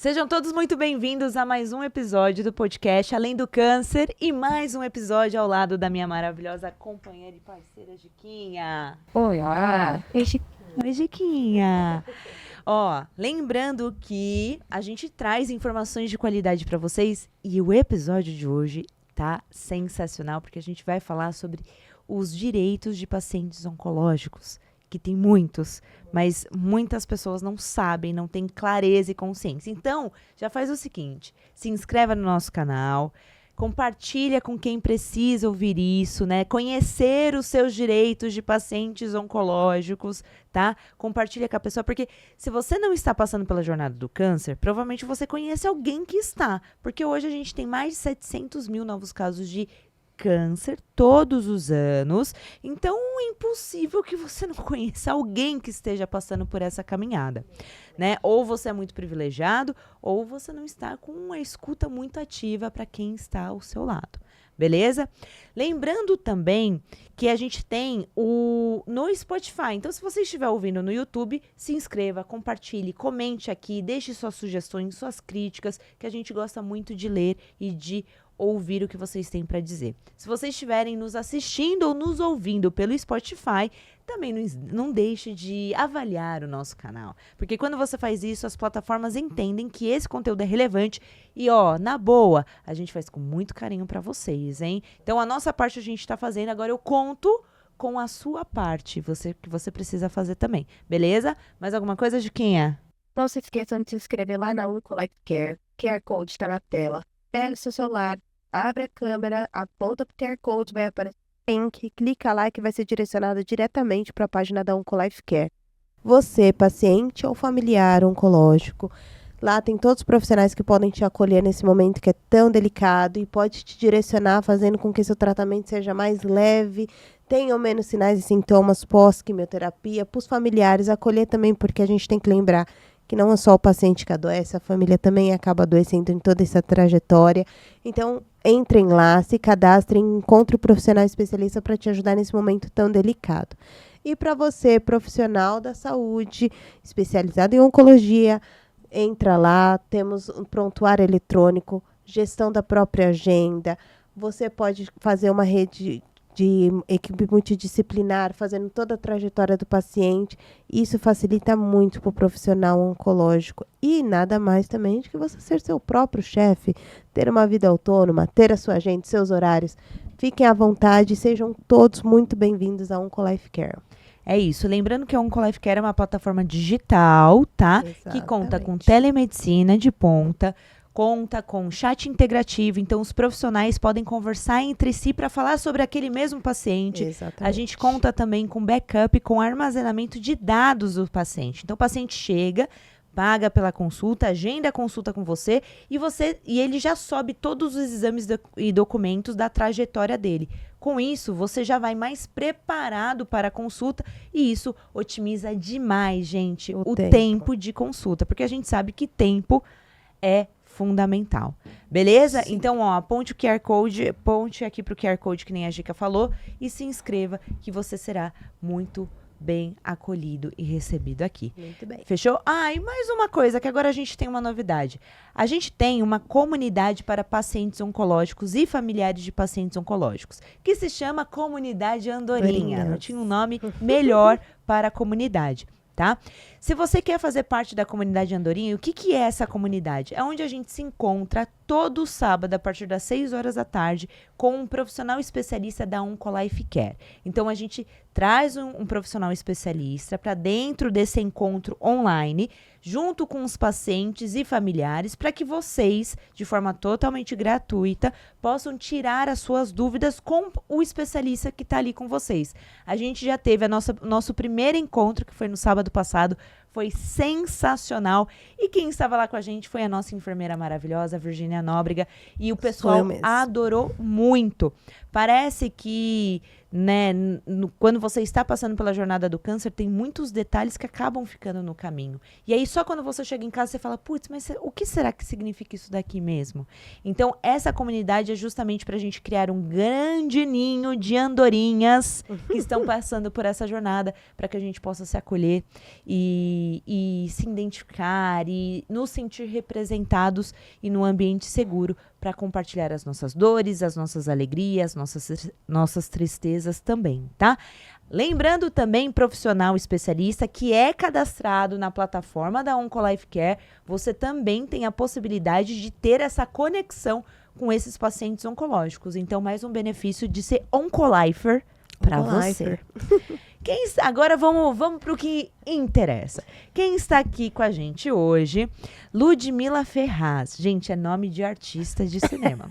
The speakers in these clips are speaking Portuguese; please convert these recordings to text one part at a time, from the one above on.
Sejam todos muito bem-vindos a mais um episódio do podcast Além do Câncer e mais um episódio ao lado da minha maravilhosa companheira e parceira Giquinha. Oi, Oi, Giquinha. Ó, lembrando que a gente traz informações de qualidade para vocês e o episódio de hoje tá sensacional porque a gente vai falar sobre os direitos de pacientes oncológicos, que tem muitos, mas muitas pessoas não sabem, não têm clareza e consciência. Então, já faz o seguinte, se inscreva no nosso canal, compartilha com quem precisa ouvir isso, né? Conhecer os seus direitos de pacientes oncológicos, tá? Compartilha com a pessoa, porque se você não está passando pela jornada do câncer, provavelmente você conhece alguém que está, porque hoje a gente tem mais de 700 mil novos casos de câncer todos os anos, então é impossível que você não conheça alguém que esteja passando por essa caminhada, né? Ou você é muito privilegiado, ou você não está com uma escuta muito ativa para quem está ao seu lado, beleza? Lembrando também que a gente tem no Spotify, então se você estiver ouvindo no YouTube, se inscreva, compartilhe, comente aqui, deixe suas sugestões, suas críticas, que a gente gosta muito de ler e de ouvir o que vocês têm para dizer. Se vocês estiverem nos assistindo ou nos ouvindo pelo Spotify, também não deixe de avaliar o nosso canal. Porque quando você faz isso, as plataformas entendem que esse conteúdo é relevante e, ó, na boa, a gente faz com muito carinho para vocês, hein? Então, a nossa parte a gente tá fazendo, agora eu conto com a sua parte, que você precisa fazer também, beleza? Mais alguma coisa, Giquinha? Não se esqueçam de se inscrever lá na Oncolife Care. QR Code está na tela. Pega o seu celular, abre a câmera, aponta para o QR Code, vai aparecer o link, clica lá que vai ser direcionado diretamente para a página da Oncolife Care. Você, paciente ou familiar oncológico, lá tem todos os profissionais que podem te acolher nesse momento que é tão delicado e pode te direcionar, fazendo com que seu tratamento seja mais leve, tenham menos sinais e sintomas pós-quimioterapia. Para os familiares, acolher também, porque a gente tem que lembrar que não é só o paciente que adoece, a família também acaba adoecendo em toda essa trajetória. Então, entrem lá, se cadastrem, encontre o profissional especialista para te ajudar nesse momento tão delicado. E para você, profissional da saúde, especializado em oncologia, entra lá, temos um prontuário eletrônico, gestão da própria agenda. Você pode fazer uma rede de equipe multidisciplinar, fazendo toda a trajetória do paciente. Isso facilita muito para o profissional oncológico. E nada mais também do que você ser seu próprio chefe, ter uma vida autônoma, ter a sua agenda, seus horários. Fiquem à vontade, sejam todos muito bem-vindos à Oncolife Care. É isso. Lembrando que a Oncolife Care é uma plataforma digital, tá? Exatamente. Que conta com telemedicina de ponta, conta com chat integrativo, então os profissionais podem conversar entre si para falar sobre aquele mesmo paciente. Exatamente. A gente conta também com backup, com armazenamento de dados do paciente. Então o paciente chega, paga pela consulta, agenda a consulta com você e ele já sobe todos os exames e documentos da trajetória dele. Com isso, você já vai mais preparado para a consulta e isso otimiza demais, gente, o tempo de consulta, porque a gente sabe que tempo é fundamental. Beleza? Sim. Então, ó, aponte o QR Code, aponte aqui pro QR Code que nem a Gica falou e se inscreva que você será muito bem acolhido e recebido aqui. Muito bem. Fechou? Ah, e mais uma coisa, que agora a gente tem uma novidade. A gente tem uma comunidade para pacientes oncológicos e familiares de pacientes oncológicos, que se chama Comunidade Andorinha. Não tinha um nome melhor para a comunidade, tá? Se você quer fazer parte da comunidade Andorinha, o que é essa comunidade? É onde a gente se encontra todo sábado, a partir das 6 horas da tarde, com um profissional especialista da Oncolife Care. Então, a gente traz um profissional especialista para dentro desse encontro online, junto com os pacientes e familiares, para que vocês, de forma totalmente gratuita, possam tirar as suas dúvidas com o especialista que está ali com vocês. A gente já teve nosso primeiro encontro, que foi no sábado passado, foi sensacional. E quem estava lá com a gente foi a nossa enfermeira maravilhosa, Virgínia Nóbrega. E o pessoal adorou muito. Parece que né? Quando você está passando pela jornada do câncer, tem muitos detalhes que acabam ficando no caminho. E aí, só quando você chega em casa, você fala, putz, mas o que será que significa isso daqui mesmo? Então, essa comunidade é justamente para a gente criar um grande ninho de andorinhas que estão passando por essa jornada, para que a gente possa se acolher e se identificar e nos sentir representados e num ambiente seguro para compartilhar as nossas dores, as nossas alegrias, nossas tristezas também, tá? Lembrando também, profissional especialista que é cadastrado na plataforma da Oncolife Care, você também tem a possibilidade de ter essa conexão com esses pacientes oncológicos. Então, mais um benefício de ser oncolifer para você. Agora vamos para o que interessa. Quem está aqui com a gente hoje? Ludmila Ferraz. Gente, é nome de artista de cinema.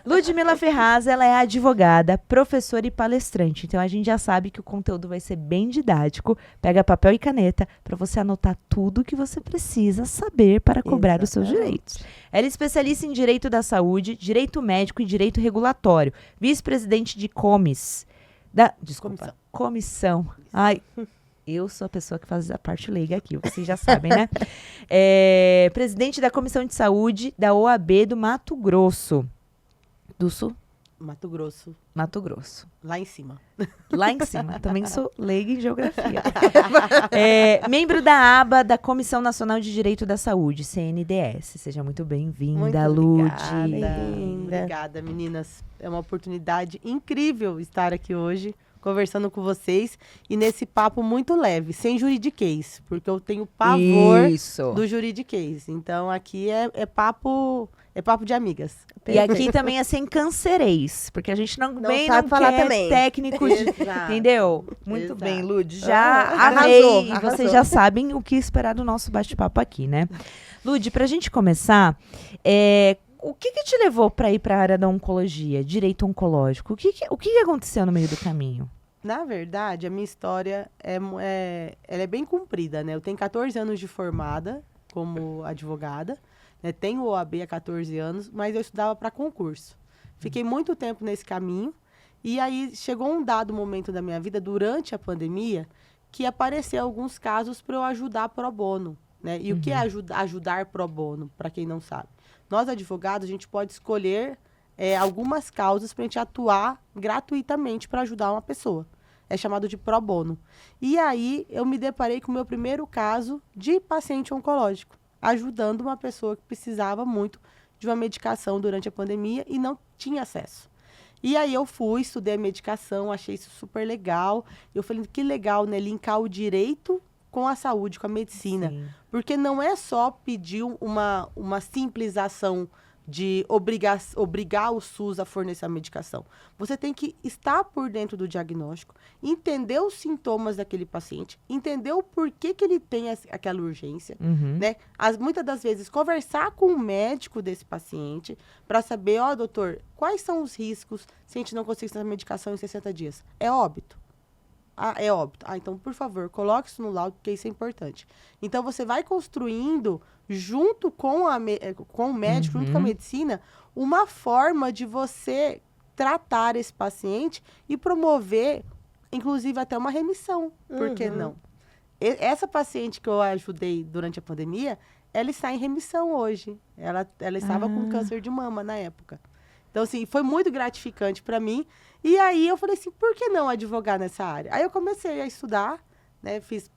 Ludmila Ferraz, ela é advogada, professora e palestrante. Então, a gente já sabe que o conteúdo vai ser bem didático. Pega papel e caneta para você anotar tudo que você precisa saber para cobrar os seus direitos. Ela é especialista em direito da saúde, direito médico e direito regulatório. Vice-presidente de Comissão. Ai, eu sou a pessoa que faz a parte leiga aqui, vocês já sabem, né? Presidente da Comissão de Saúde da OAB do Mato Grosso. Do Sul? Mato Grosso. Mato Grosso. Lá em cima. Lá em cima. Também sou leiga em geografia. Membro da aba da Comissão Nacional de Direito da Saúde, CNDS. Seja muito bem-vinda, Lud. Obrigada, meninas. É uma oportunidade incrível estar aqui hoje, conversando com vocês. E nesse papo muito leve, sem juridiquês. Porque eu tenho pavor do juridiquês. Então, aqui é papo... É papo de amigas. E aqui também é sem cancerês, porque a gente não sabe falar quer também. técnico, entendeu? Muito Exato. bem, Lud. Já amei. Arrasou. Vocês já sabem o que esperar do nosso bate-papo aqui, né? Lud, pra gente começar, o que te levou para ir para a área da oncologia, direito oncológico? O que aconteceu no meio do caminho? Na verdade, a minha história ela é bem comprida, né? Eu tenho 14 anos de formada como advogada. Tenho OAB há 14 anos, mas eu estudava para concurso. Fiquei muito tempo nesse caminho. E aí chegou um dado momento da minha vida, durante a pandemia, que apareceu alguns casos para eu ajudar pro bono. Né? E o que é ajudar pro bono, para quem não sabe? Nós, advogados, a gente pode escolher algumas causas para a gente atuar gratuitamente para ajudar uma pessoa. É chamado de pro bono. E aí eu me deparei com o meu primeiro caso de paciente oncológico, ajudando uma pessoa que precisava muito de uma medicação durante a pandemia e não tinha acesso. E aí eu fui, estudei a medicação, achei isso super legal. Eu falei, que legal, né? Linkar o direito com a saúde, com a medicina. Sim. Porque não é só pedir uma simples ação de obrigar o SUS a fornecer a medicação. Você tem que estar por dentro do diagnóstico, entender os sintomas daquele paciente, entender o porquê que ele tem aquela urgência, né? Muitas das vezes, conversar com o médico desse paciente para saber, doutor, quais são os riscos se a gente não conseguir essa medicação em 60 dias? É óbito. É óbito. Então, por favor, coloque isso no laudo, porque isso é importante. Então, você vai construindo, junto com o médico, junto com a medicina, uma forma de você tratar esse paciente e promover, inclusive, até uma remissão. Por que não? Essa paciente que eu ajudei durante a pandemia, ela está em remissão hoje. Ela estava com câncer de mama na época. Então, assim, foi muito gratificante para mim. E aí eu falei assim, por que não advogar nessa área? Aí eu comecei a estudar, né? Fiz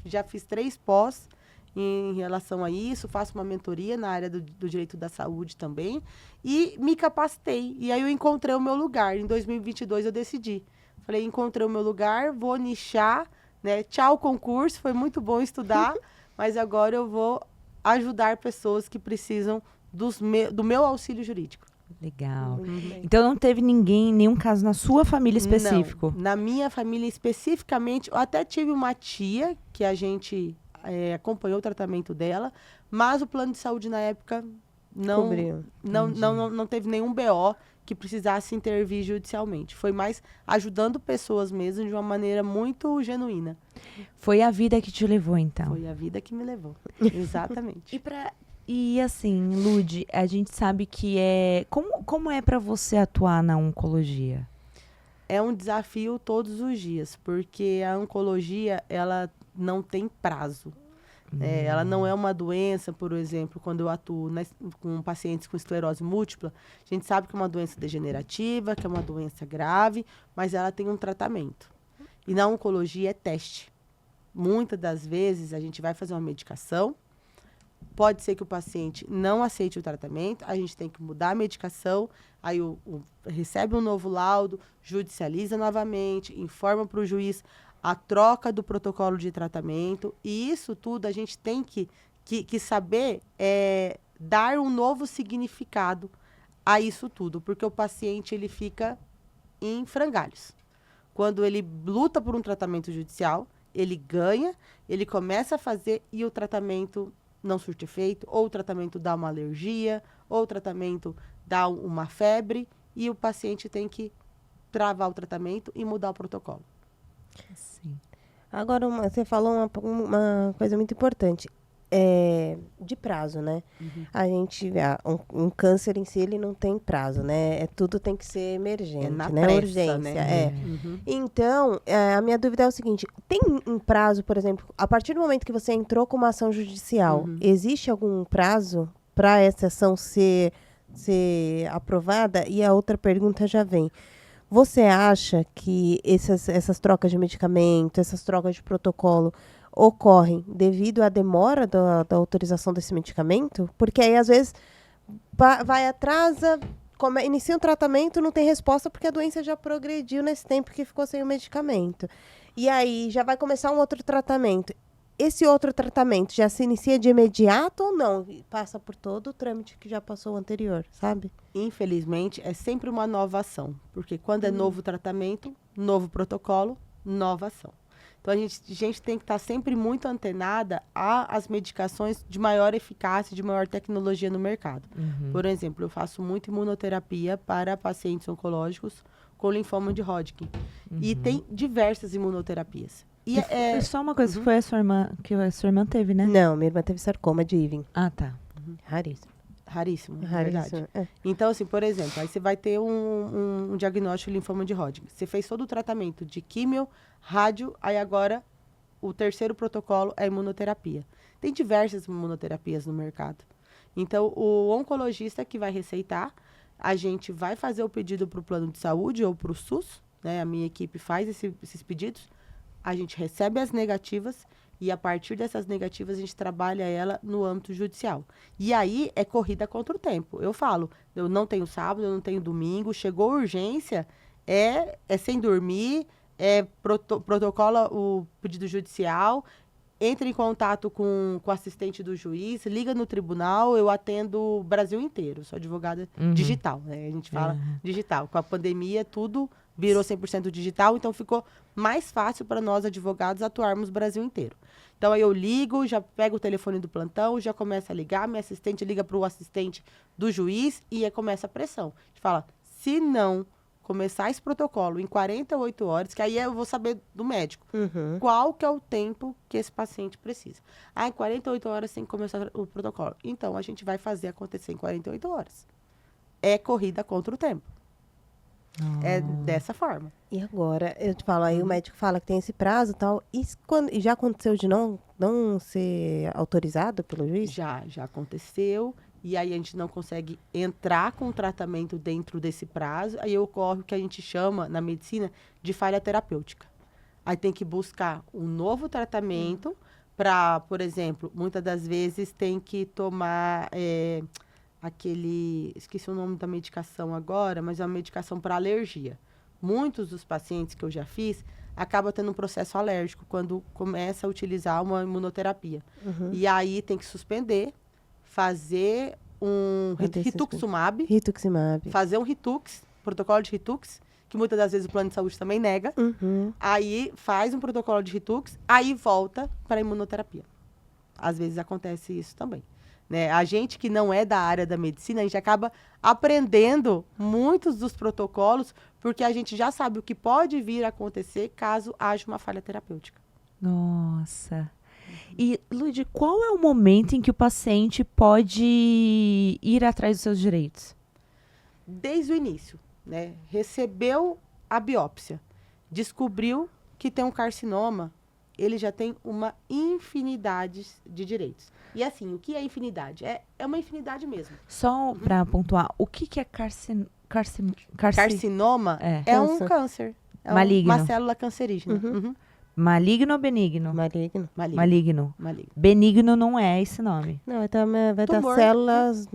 já fiz 3 pós em relação a isso, faço uma mentoria na área do direito da saúde também, e me capacitei. E aí eu encontrei o meu lugar. Em 2022 eu decidi. Falei, encontrei o meu lugar, vou nichar, né? Tchau, concurso, foi muito bom estudar, mas agora eu vou ajudar pessoas que precisam do meu auxílio jurídico. Legal. Então não teve nenhum caso na sua família específico? Não, na minha família especificamente, eu até tive uma tia que a gente acompanhou o tratamento dela, mas o plano de saúde na época não teve nenhum BO que precisasse intervir judicialmente. Foi mais ajudando pessoas mesmo de uma maneira muito genuína. Foi a vida que te levou, então? Foi a vida que me levou, exatamente. E assim, Lud, a gente sabe que como é para você atuar na oncologia? é um desafio todos os dias, porque a oncologia, ela não tem prazo. Ela não é uma doença, por exemplo, quando eu atuo com pacientes com esclerose múltipla, a gente sabe que é uma doença degenerativa, que é uma doença grave, mas ela tem um tratamento. E na oncologia é teste. Muitas das vezes a gente vai fazer uma medicação, pode ser que o paciente não aceite o tratamento, a gente tem que mudar a medicação, aí recebe um novo laudo, judicializa novamente, informa para o juiz a troca do protocolo de tratamento, e isso tudo a gente tem que saber dar um novo significado a isso tudo, porque o paciente ele fica em frangalhos. Quando ele luta por um tratamento judicial, ele ganha, ele começa a fazer e o tratamento não surte efeito, ou o tratamento dá uma alergia, ou o tratamento dá uma febre, e o paciente tem que travar o tratamento e mudar o protocolo. Sim. Agora, você falou uma coisa muito importante. De prazo, né? A gente, um câncer em si, ele não tem prazo, né? Tudo tem que ser emergente, na né? pressa, Urgência, né? Então, a minha dúvida é o seguinte, tem um prazo, por exemplo, a partir do momento que você entrou com uma ação judicial, existe algum prazo para essa ação ser aprovada? E a outra pergunta já vem. Você acha que essas trocas de medicamento, essas trocas de protocolo ocorrem devido à demora da autorização desse medicamento? Porque aí, às vezes, vai atrasa, inicia um tratamento, não tem resposta porque a doença já progrediu nesse tempo que ficou sem o medicamento. E aí, já vai começar um outro tratamento. Esse outro tratamento já se inicia de imediato ou não? Passa por todo o trâmite que já passou o anterior, sabe? Infelizmente, é sempre uma nova ação, porque quando é novo tratamento, novo protocolo, nova ação. Então, a gente tem que estar sempre muito antenada às medicações de maior eficácia, de maior tecnologia no mercado. Por exemplo, eu faço muito imunoterapia para pacientes oncológicos com linfoma de Hodgkin. E tem diversas imunoterapias. E só uma coisa, foi a sua irmã, que a sua irmã teve, né? Não, minha irmã teve sarcoma de Ewing. Ah, tá. Raríssimo. Raríssimo, verdade. É. Então, assim, por exemplo, aí você vai ter um diagnóstico de linfoma de Hodgkin. Você fez todo o tratamento de químio, rádio, aí agora o terceiro protocolo é a imunoterapia. Tem diversas imunoterapias no mercado. Então, o oncologista que vai receitar, a gente vai fazer o pedido para o plano de saúde ou para o SUS, né? A minha equipe faz esses pedidos, a gente recebe as negativas e a partir dessas negativas a gente trabalha ela no âmbito judicial. E aí é corrida contra o tempo. Eu falo, eu não tenho sábado, eu não tenho domingo, chegou urgência, é sem dormir, protocola o pedido judicial, entra em contato com o assistente do juiz, liga no tribunal, eu atendo o Brasil inteiro, sou advogada digital, né? A gente fala digital. Com a pandemia, tudo virou 100% digital, então ficou mais fácil para nós, advogados, atuarmos o Brasil inteiro. Então, aí eu ligo, já pego o telefone do plantão, já começa a ligar, minha assistente liga para o assistente do juiz e aí começa a pressão. A gente fala, se não começar esse protocolo em 48 horas, que aí eu vou saber do médico, qual que é o tempo que esse paciente precisa. Ah, em 48 horas tem que começar o protocolo. Então, a gente vai fazer acontecer em 48 horas. É corrida contra o tempo. É dessa forma. E agora, eu te falo, aí o médico fala que tem esse prazo e tal, e já aconteceu de não ser autorizado pelo juiz? Já aconteceu, e aí a gente não consegue entrar com o tratamento dentro desse prazo, aí ocorre o que a gente chama, na medicina, de falha terapêutica. Aí tem que buscar um novo tratamento para, por exemplo, muitas das vezes tem que tomar esqueci o nome da medicação agora, mas é uma medicação para alergia. Muitos dos pacientes que eu já fiz acabam tendo um processo alérgico quando começa a utilizar uma imunoterapia. E aí tem que suspender, fazer um rituximab, fazer um ritux, protocolo de ritux, que muitas das vezes o plano de saúde também nega. Aí faz um protocolo de ritux, aí volta para a imunoterapia. Às vezes acontece isso também. Né? A gente que não é da área da medicina, a gente acaba aprendendo muitos dos protocolos, porque a gente já sabe o que pode vir a acontecer caso haja uma falha terapêutica. Nossa. E, Lud, qual é o momento em que o paciente pode ir atrás dos seus direitos? Desde o início, né? Recebeu a biópsia. Descobriu que tem um carcinoma, ele já tem uma infinidade de direitos. E assim, o que é infinidade? É uma infinidade mesmo. Só pra pontuar, o que é Carcinoma É. é um câncer. É Maligno. uma célula cancerígena. Uhum. Maligno ou benigno? Maligno. Maligno. Maligno. Benigno não é esse nome. Não, então vai dar Tumor. células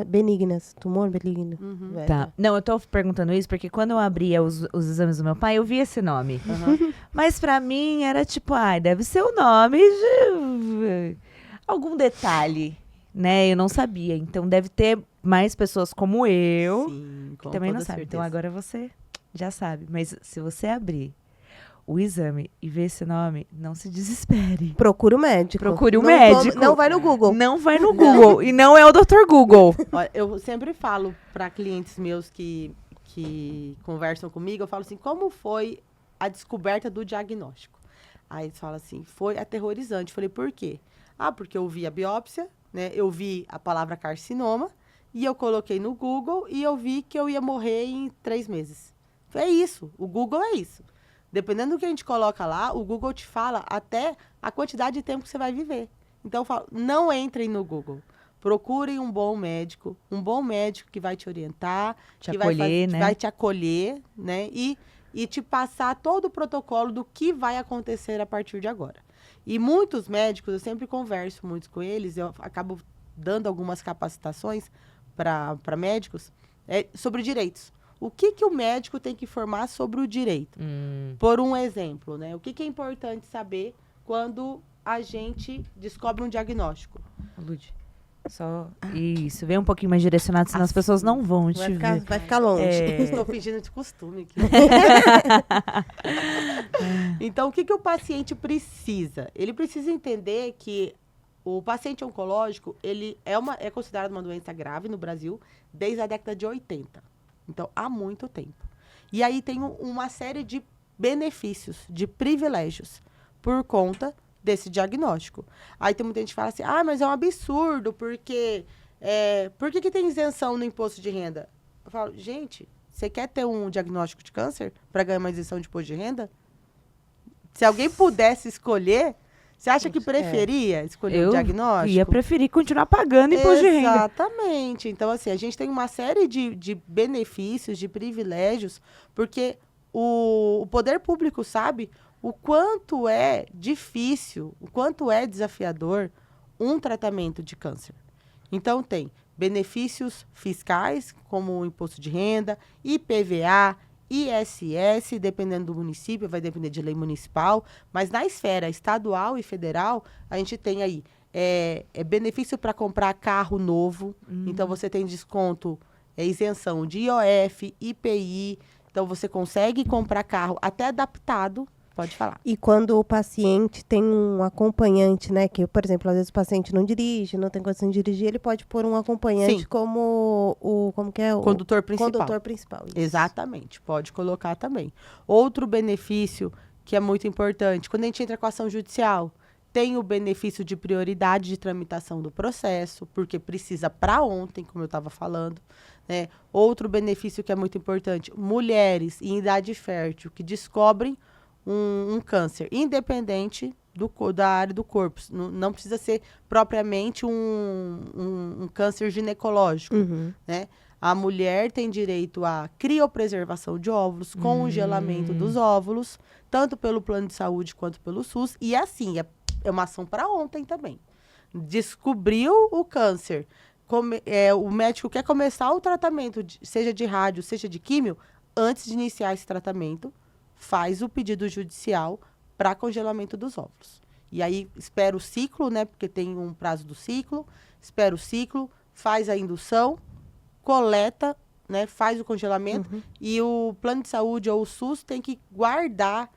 benignas. Tumor benigno. Uhum. Vai Tá. dar. Não, eu tô perguntando isso porque quando eu abria os exames do meu pai, eu vi esse nome. Uhum. Mas pra mim era tipo, ai, deve ser o nome de algum detalhe, né? Eu não sabia. Então deve ter mais pessoas como eu Sim, que com também não toda sabem. Então certeza. agora você já sabe. Mas se você abrir o exame e ver esse nome, não se desespere. Procure o médico. Procure o Não médico. não vai no Google. Não vai no Google. E não é o Dr. Google. Olha, eu sempre falo para clientes meus que conversam comigo, eu falo assim, como foi a descoberta do diagnóstico? Aí eles falam assim, foi aterrorizante. Eu falei, por quê? Ah, porque eu vi a biópsia, né? Eu vi a palavra carcinoma e eu coloquei no Google e eu vi que eu ia morrer em 3 meses. É isso, o Google é isso. Dependendo do que a gente coloca lá, o Google te fala até a quantidade de tempo que você vai viver. Então, eu falo, não entrem no Google. Procurem um bom médico que vai te orientar, Te que acolher, né? vai te acolher, né? E te passar todo o protocolo do que vai acontecer a partir de agora. E muitos médicos, eu sempre converso muito com eles, eu acabo dando algumas capacitações para médicos sobre direitos. O que o médico tem que informar sobre o direito? Por um exemplo, né? O que é importante saber quando a gente descobre um diagnóstico? Lud, só isso. Vem um pouquinho mais direcionado, senão as pessoas não vão te ver. Vai ficar longe. Estou fingindo de costume aqui. Então, o que o paciente precisa? Ele precisa entender que o paciente oncológico, ele é considerado uma doença grave no Brasil desde a década de 80. Então, há muito tempo. E aí tem uma série de benefícios, de privilégios, por conta desse diagnóstico. Aí tem muita gente que fala assim, mas é um absurdo, porque... por que tem isenção no imposto de renda? Eu falo, gente, você quer ter um diagnóstico de câncer para ganhar uma isenção de imposto de renda? Se alguém pudesse escolher, você acha que preferia escolher o diagnóstico? Eu ia preferir continuar pagando imposto de renda. Exatamente. Então, assim, a gente tem uma série de benefícios, de privilégios, porque o poder público sabe o quanto é difícil, o quanto é desafiador um tratamento de câncer. Então, tem benefícios fiscais, como o imposto de renda, IPVA, ISS, dependendo do município, vai depender de lei municipal, mas na esfera estadual e federal, a gente tem aí benefício para comprar carro novo, então você tem desconto, isenção de IOF, IPI, então você consegue comprar carro até adaptado. Pode falar. E quando o paciente tem um acompanhante, né? Que, por exemplo, às vezes o paciente não dirige, não tem condição de dirigir, ele pode pôr um acompanhante. Sim. Como que é? O condutor principal. Condutor principal. Isso. Exatamente, pode colocar também. Outro benefício que é muito importante, quando a gente entra com a ação judicial, tem o benefício de prioridade de tramitação do processo, porque precisa para ontem, como eu estava falando. Né? Outro benefício que é muito importante, mulheres em idade fértil que descobrem um câncer, independente da área do corpo. Não precisa ser propriamente um câncer ginecológico. Né? A mulher tem direito à criopreservação de óvulos, congelamento dos óvulos, tanto pelo plano de saúde quanto pelo SUS. E assim, é uma ação para ontem também. Descobriu o câncer, o médico quer começar o tratamento, seja de rádio, seja de químio, antes de iniciar esse tratamento, faz o pedido judicial para congelamento dos óvulos. E aí, espera o ciclo, né? Porque tem um prazo do ciclo. Espera o ciclo, faz a indução, coleta, né? Faz o congelamento. E o plano de saúde ou o SUS tem que guardar,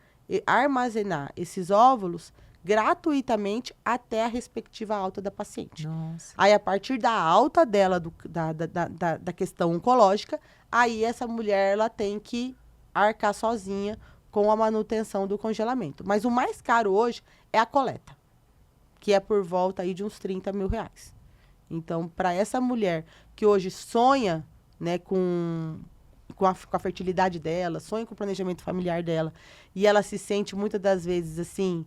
armazenar esses óvulos gratuitamente até a respectiva alta da paciente. Nossa. Aí, a partir da alta dela, da questão oncológica, aí essa mulher ela tem que arcar sozinha com a manutenção do congelamento. Mas o mais caro hoje é a coleta, que é por volta aí de uns 30 mil reais. Então, para essa mulher que hoje sonha, né, com com a fertilidade dela, sonha com o planejamento familiar dela, e ela se sente muitas das vezes assim,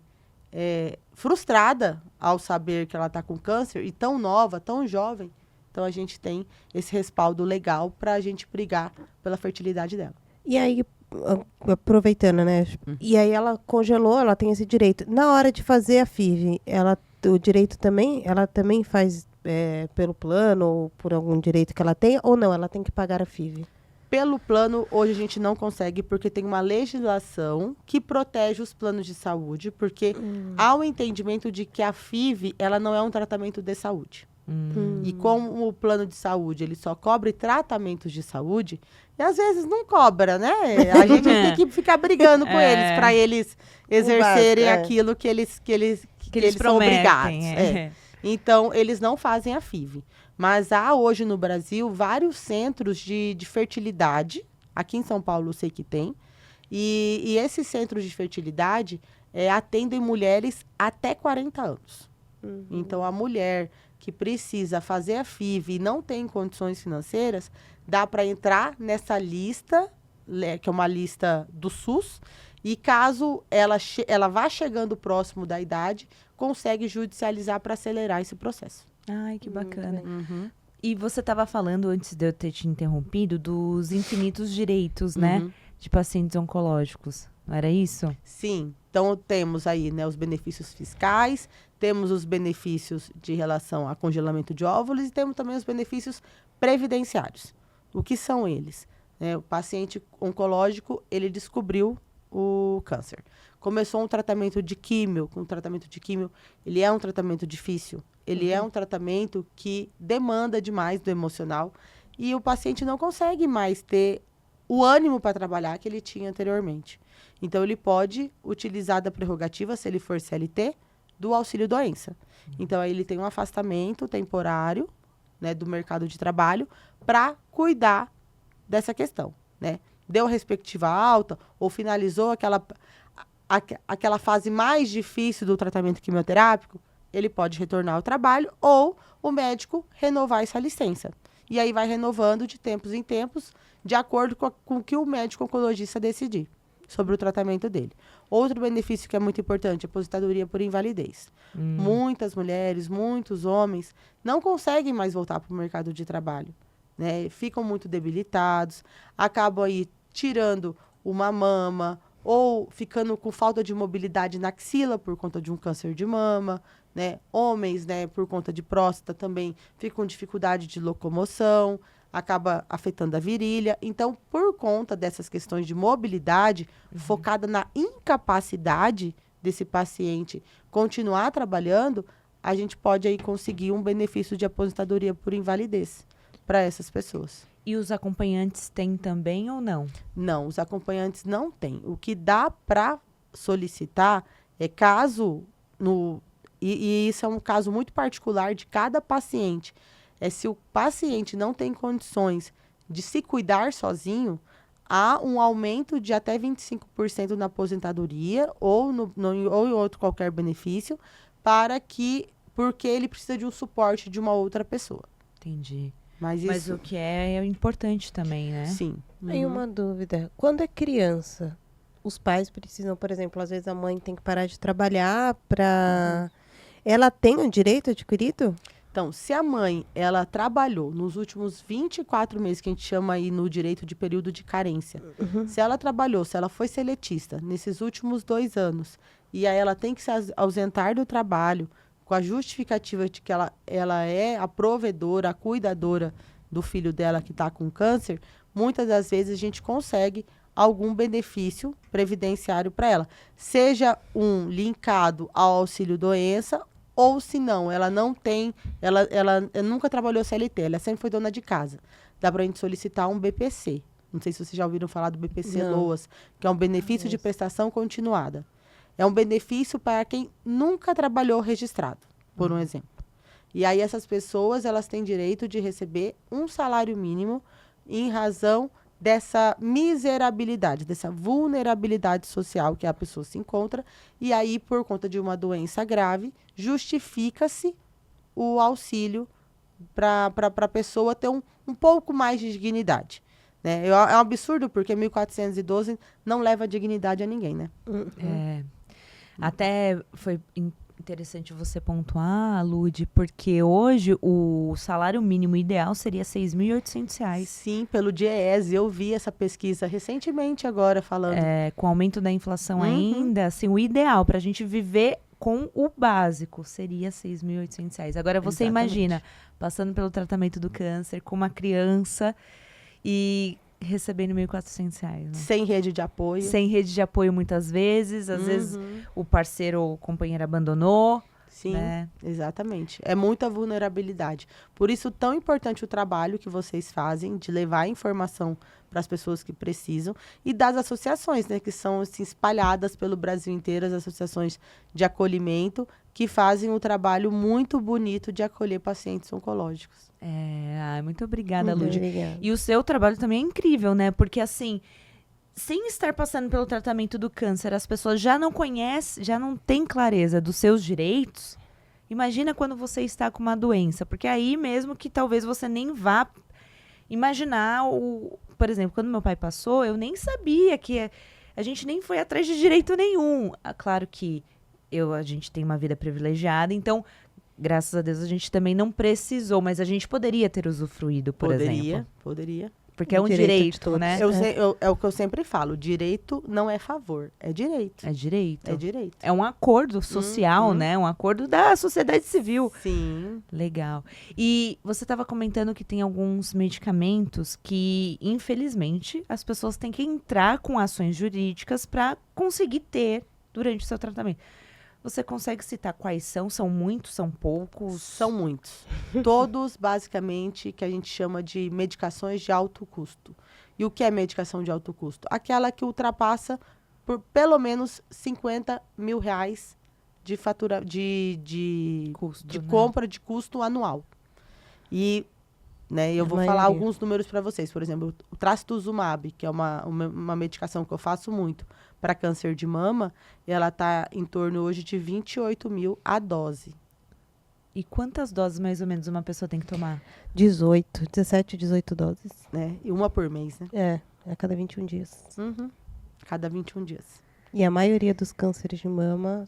frustrada ao saber que ela está com câncer, e tão nova, tão jovem, então a gente tem esse respaldo legal para a gente brigar pela fertilidade dela. E aí, aproveitando, né? E aí ela congelou, ela tem esse direito. Na hora de fazer a FIV, o direito também, ela também faz pelo plano ou por algum direito que ela tenha, ou não, ela tem que pagar a FIV? Pelo plano, hoje a gente não consegue, porque tem uma legislação que protege os planos de saúde, porque há o entendimento de que a FIV, ela não é um tratamento de saúde. E como o plano de saúde, ele só cobre tratamentos de saúde, e às vezes não cobra, né? A gente tem que ficar brigando com eles, para eles exercerem aquilo que eles são obrigados. Então, eles não fazem a FIV. Mas há hoje no Brasil vários centros de fertilidade. Aqui em São Paulo eu sei que tem. E esses centros de fertilidade atendem mulheres até 40 anos. Então, a mulher que precisa fazer a FIV e não tem condições financeiras, dá para entrar nessa lista, que é uma lista do SUS, e caso ela vá chegando próximo da idade, consegue judicializar para acelerar esse processo. Ai, que bacana. E você estava falando, antes de eu ter te interrompido, dos infinitos direitos, né? De pacientes oncológicos. Não era isso? Sim. Então, temos aí, né, os benefícios fiscais, temos os benefícios de relação a congelamento de óvulos e temos também os benefícios previdenciários. O que são eles? O paciente oncológico, ele descobriu o câncer. Começou um tratamento de químio. Com o tratamento de químio, ele é um tratamento difícil. Ele é um tratamento que demanda demais do emocional. E o paciente não consegue mais ter o ânimo para trabalhar que ele tinha anteriormente. Então, ele pode utilizar da prerrogativa, se ele for CLT, do auxílio-doença. Então, aí ele tem um afastamento temporário, né, do mercado de trabalho para cuidar dessa questão, né? Deu a respectiva alta ou finalizou aquela fase mais difícil do tratamento quimioterápico, ele pode retornar ao trabalho ou o médico renovar essa licença. E aí vai renovando de tempos em tempos, de acordo com o que o médico oncologista decidir sobre o tratamento dele. Outro benefício que é muito importante é a aposentadoria por invalidez. Muitas mulheres, muitos homens não conseguem mais voltar para o mercado de trabalho, né? Ficam muito debilitados, acabam aí tirando uma mama ou ficando com falta de mobilidade na axila por conta de um câncer de mama, né? Homens, né, por conta de próstata também ficam com dificuldade de locomoção, acaba afetando a virilha. Então, por conta dessas questões de mobilidade, focada na incapacidade desse paciente continuar trabalhando, a gente pode aí conseguir um benefício de aposentadoria por invalidez para essas pessoas. E os acompanhantes têm também ou não? Não, os acompanhantes não têm. O que dá para solicitar é caso, e isso é um caso muito particular de cada paciente, se o paciente não tem condições de se cuidar sozinho, há um aumento de até 25% na aposentadoria ou em outro qualquer benefício, porque ele precisa de um suporte de uma outra pessoa. Entendi. Mas o que é importante também, né? Sim. Tem uma dúvida. Quando é criança, os pais precisam, por exemplo, às vezes a mãe tem que parar de trabalhar para... Ela tem um direito adquirido? Então, se a mãe, ela trabalhou nos últimos 24 meses, que a gente chama aí no direito de período de carência, se ela trabalhou, se ela foi seletista nesses últimos 2 anos, e aí ela tem que se ausentar do trabalho com a justificativa de que ela é a provedora, a cuidadora do filho dela que está com câncer, muitas das vezes a gente consegue algum benefício previdenciário para ela. Seja um linkado ao auxílio-doença, ou se não, ela não tem, ela nunca trabalhou CLT, ela sempre foi dona de casa. Dá para a gente solicitar um BPC. Não sei se vocês já ouviram falar do BPC LOAS, que é um benefício de prestação continuada. É um benefício para quem nunca trabalhou registrado, por um exemplo. E aí essas pessoas, elas têm direito de receber um salário mínimo em razão dessa miserabilidade, dessa vulnerabilidade social que a pessoa se encontra. E aí, por conta de uma doença grave, justifica-se o auxílio para a pessoa ter um pouco mais de dignidade. Né? É um absurdo, porque 1412 não leva dignidade a ninguém, né? É. Até foi interessante você pontuar, Lude, porque hoje o salário mínimo ideal seria R$ 6.800. Sim, pelo DIEESE. Eu vi essa pesquisa recentemente agora falando. Com o aumento da inflação ainda, assim, o ideal para a gente viver com o básico seria R$ 6.800. Agora você imagina, passando pelo tratamento do câncer com uma criança e recebendo R$ 1.400, né? Sem rede de apoio. Sem rede de apoio muitas vezes, às vezes o parceiro ou o companheiro abandonou. Sim, né? Exatamente. É muita vulnerabilidade. Por isso, tão importante o trabalho que vocês fazem de levar a informação para as pessoas que precisam e das associações, né, que são assim, espalhadas pelo Brasil inteiro, as associações de acolhimento, que fazem um trabalho muito bonito de acolher pacientes oncológicos. Muito obrigada, Muito Lud. obrigada. E o seu trabalho também é incrível, né? Porque assim, sem estar passando pelo tratamento do câncer, as pessoas já não conhecem, já não têm clareza dos seus direitos. Imagina quando você está com uma doença, porque aí mesmo que talvez você nem vá imaginar por exemplo, quando meu pai passou, eu nem sabia que a gente nem foi atrás de direito nenhum. Claro que a gente tem uma vida privilegiada, então, graças a Deus, a gente também não precisou, mas a gente poderia ter usufruído, por exemplo. Poderia. Porque é um direito, né? É o que eu sempre falo, direito não é favor, é direito. É direito. É direito. É um acordo social, né? Um acordo da sociedade civil. Sim. Legal. E você estava comentando que tem alguns medicamentos que, infelizmente, as pessoas têm que entrar com ações jurídicas para conseguir ter durante o seu tratamento. Você consegue citar quais são? São muitos? São poucos? São muitos. Todos, basicamente, que a gente chama de medicações de alto custo. E o que é medicação de alto custo? Aquela que ultrapassa por pelo menos R$50 mil de fatura de Custo, né? compra de custo anual. E eu vou falar alguns números para vocês. Por exemplo, o trastuzumab, que é uma medicação que eu faço muito para câncer de mama, ela está em torno hoje de 28 mil a dose. E quantas doses, mais ou menos, uma pessoa tem que tomar? 17, 18 doses. Né? E uma por mês, né? A cada 21 dias. Cada 21 dias. E a maioria dos cânceres de mama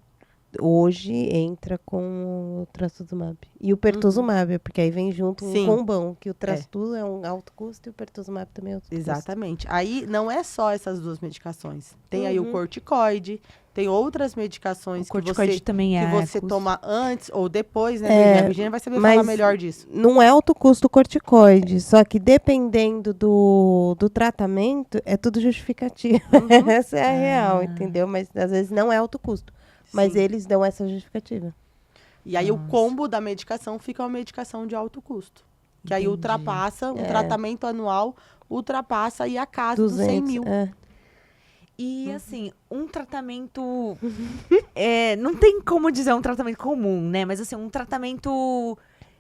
hoje entra com o trastuzumab. E o pertuzumab, porque aí vem junto um combão, que o trastuz é um alto custo e o pertuzumab também é alto custo. Exatamente. Aí não é só essas duas medicações. Tem aí o corticoide, tem outras medicações que você toma antes ou depois, né? A Virginia vai saber falar melhor disso. Não é alto custo o corticoide, só que dependendo do tratamento, é tudo justificativo. Essa é a real, entendeu? Mas às vezes não é alto custo. Mas eles dão essa justificativa. E aí o combo da medicação fica uma medicação de alto custo. Que aí ultrapassa, o tratamento anual ultrapassa aí a casa 200, dos 100 mil. E assim, um tratamento... não tem como dizer um tratamento comum, né? Mas assim, um tratamento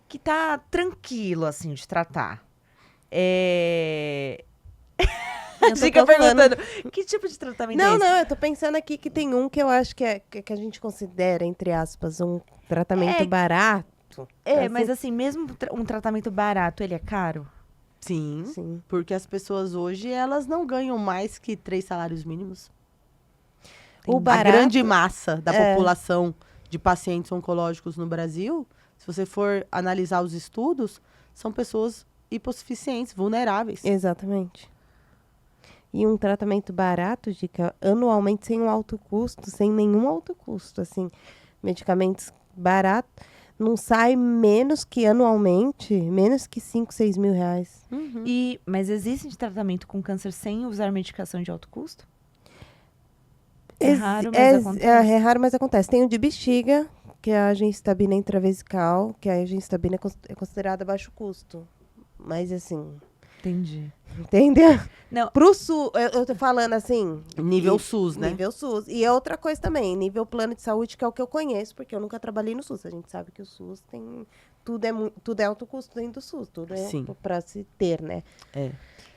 que tá tranquilo, assim, de tratar. Fica perguntando, que tipo de tratamento é esse? Não, eu tô pensando aqui que tem um que eu acho que a gente considera, entre aspas, um tratamento barato. Mas assim, mesmo um tratamento barato, ele é caro? Sim, porque as pessoas hoje, elas não ganham mais que 3 salários mínimos. A grande massa da população de pacientes oncológicos no Brasil, se você for analisar os estudos, são pessoas hipossuficientes, vulneráveis. Exatamente. E um tratamento barato, Dica, anualmente, sem um alto custo, sem nenhum alto custo, assim, medicamentos baratos, não sai menos que anualmente, menos que 5, 6 mil reais. Mas existe tratamento com câncer sem usar medicação de alto custo? É raro, mas acontece. Tem o de bexiga, que é a gencitabina intravesical, que a gencitabina é considerada baixo custo. Mas assim... Entendi. Entendeu? Não. Pro SUS, eu tô falando assim... Nível SUS, né? Nível SUS. E é outra coisa também, nível plano de saúde, que é o que eu conheço, porque eu nunca trabalhei no SUS. A gente sabe que o SUS tem... Tudo é alto custo dentro do SUS. Tudo é pra se ter, né?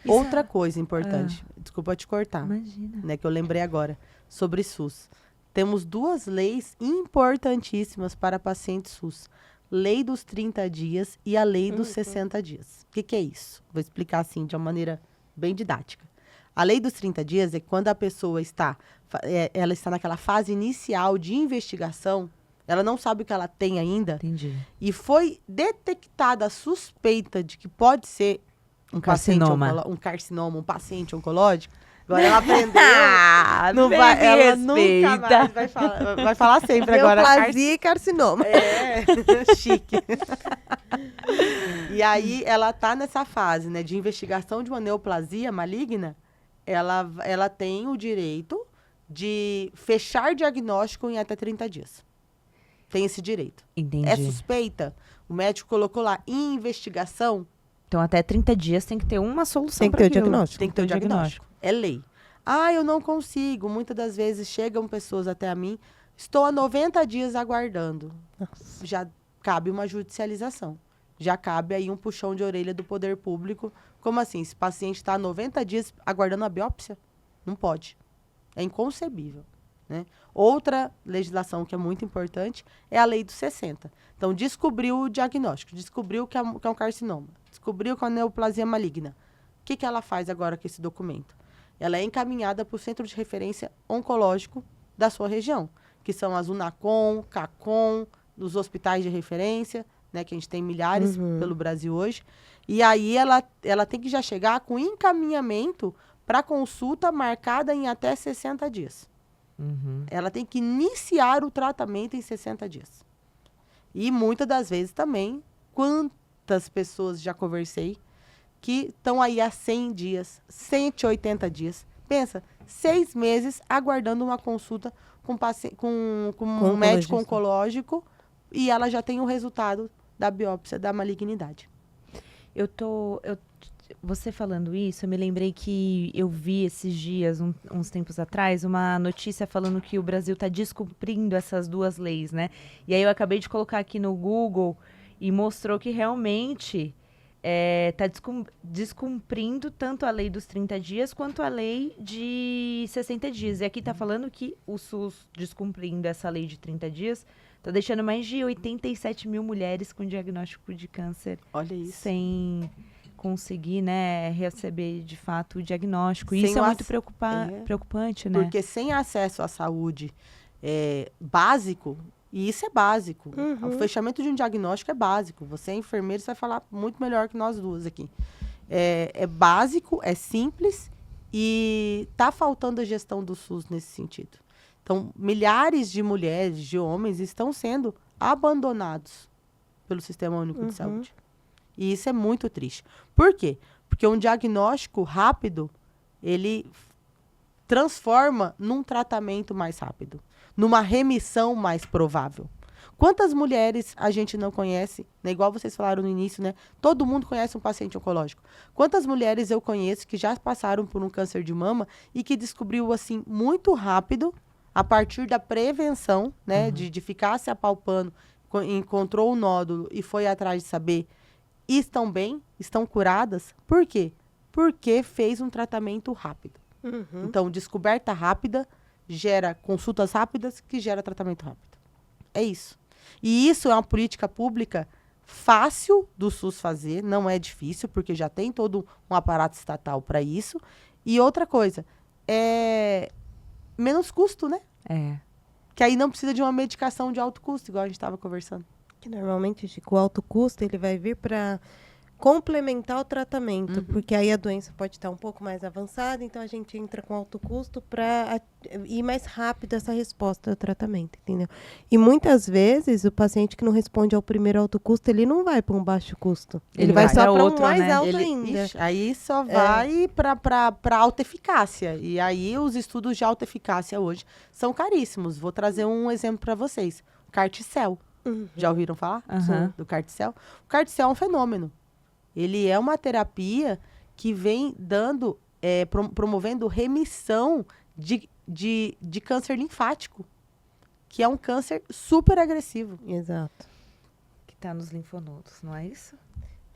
Outra coisa importante. Desculpa te cortar. Imagina. Né, que eu lembrei agora. Sobre SUS. Temos 2 leis importantíssimas para pacientes SUS. Lei dos 30 dias e a lei dos 60 dias. O que é isso? Vou explicar assim, de uma maneira bem didática. A lei dos 30 dias é quando a pessoa ela está naquela fase inicial de investigação, ela não sabe o que ela tem ainda, Entendi. e foi detectada a suspeita de que pode ser um carcinoma. Um carcinoma, um paciente oncológico. Agora ela aprendeu. Não Bem vai, me ela respeita. nunca mais vai falar sempre agora. Neoplasia e carcinoma. É, chique. E aí, ela tá nessa fase, né, de investigação de uma neoplasia maligna, ela tem o direito de fechar diagnóstico em até 30 dias. Tem esse direito. Entendi. É suspeita, o médico colocou lá, em investigação, Então, até 30 dias tem que ter uma solução Tem que pra ter o aquilo. diagnóstico. tem que ter o diagnóstico. É lei. Ah, eu não consigo. Muitas das vezes chegam pessoas até a mim, estou há 90 dias aguardando. Nossa. Já cabe uma judicialização. Já cabe aí um puxão de orelha do poder público. Como assim? Esse paciente está há 90 dias aguardando a biópsia? Não pode. É inconcebível. Né? Outra legislação que é muito importante é a lei dos 60. Então, descobriu o diagnóstico, descobriu que é um carcinoma, descobriu que é uma neoplasia maligna. O que ela faz agora com esse documento? Ela é encaminhada para o Centro de Referência Oncológico da sua região, que são as UNACOM, CACOM, dos hospitais de referência, né, que a gente tem milhares pelo Brasil hoje. E aí ela tem que já chegar com encaminhamento para consulta marcada em até 60 dias. Uhum. Ela tem que iniciar o tratamento em 60 dias. E muitas das vezes também, quantas pessoas já conversei que estão aí há 100 dias, 180 dias. Pensa, 6 meses aguardando uma consulta com um médico oncológico e ela já tem o resultado da biópsia da malignidade. Você falando isso, eu me lembrei que eu vi esses dias, uns tempos atrás, uma notícia falando que o Brasil está descumprindo essas duas leis, né? E aí eu acabei de colocar aqui no Google e mostrou que realmente está descumprindo tanto a lei dos 30 dias quanto a lei de 60 dias. E aqui está falando que o SUS, descumprindo essa lei de 30 dias, está deixando mais de 87 mil mulheres com diagnóstico de câncer Olha isso. sem conseguir, né, receber de fato o diagnóstico. Sem Isso é o muito ac- preocupante, né? Porque sem acesso à saúde básico, e isso é básico, o fechamento de um diagnóstico é básico. Você é enfermeiro, você vai falar muito melhor que nós duas aqui. É básico, é simples e está faltando a gestão do SUS nesse sentido. Então, milhares de mulheres, de homens estão sendo abandonados pelo Sistema Único de Saúde. E isso é muito triste. Por quê? Porque um diagnóstico rápido, ele transforma num tratamento mais rápido, numa remissão mais provável. Quantas mulheres a gente não conhece, né? Igual vocês falaram no início, né? Todo mundo conhece um paciente oncológico. Quantas mulheres eu conheço que já passaram por um câncer de mama e que descobriu, assim, muito rápido, a partir da prevenção, né? De ficar se apalpando, encontrou o nódulo e foi atrás de saber, estão bem, estão curadas. Por quê? Porque fez um tratamento rápido. Então, descoberta rápida gera consultas rápidas, que gera tratamento rápido. É isso. E isso é uma política pública fácil do SUS fazer, não é difícil, porque já tem todo um aparato estatal para isso. E outra coisa, é menos custo, né? Que aí não precisa de uma medicação de alto custo, igual a gente estava conversando. Que normalmente, Chico, o alto custo ele vai vir para complementar o tratamento, porque aí a doença pode estar um pouco mais avançada, então a gente entra com alto custo para ir mais rápido essa resposta ao tratamento, entendeu? E muitas vezes o paciente que não responde ao primeiro alto custo, ele não vai para um baixo custo. Ele vai só para um mais alto ainda. Ixi, aí só vai para alta eficácia. E aí os estudos de alta eficácia hoje são caríssimos. Vou trazer um exemplo para vocês. O Carticel. Já ouviram falar do Carticel? O Carticel é um fenômeno. Ele é uma terapia que vem dando, promovendo remissão de câncer linfático, que é um câncer super agressivo. Exato. Que tá nos linfonodos, não é isso?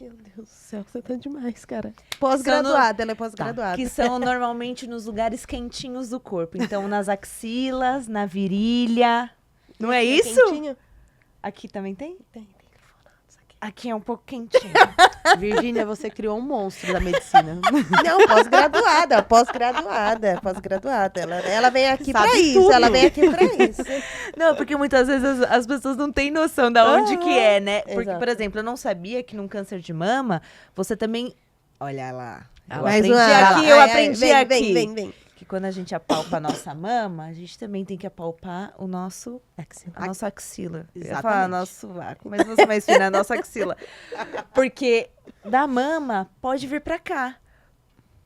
Meu Deus do céu, você tá demais, cara. Pós-graduada, ela é pós-graduada. Que são normalmente nos lugares quentinhos do corpo. Então, nas axilas, na virilha. Não é isso? Quentinho? Aqui também tem? Tem linfonodos aqui. Aqui é um pouco quentinho. Virgínia, você criou um monstro da medicina. Não, pós-graduada. Ela vem aqui Sabe pra isso, tudo. ela vem aqui pra isso. Não, porque muitas vezes as pessoas não têm noção da onde que é, né? Porque, Exato. por exemplo, eu não sabia que num câncer de mama, você também... Olha lá. Eu Mais aprendi uma. aqui, eu aprendi vem, aqui. Vem. Que quando a gente apalpa a nossa mama, a gente também tem que apalpar o nosso... A nossa axila. Eu ia falar Exatamente. nosso vácuo, mas você mais fina, a nossa axila. Porque da mama pode vir pra cá.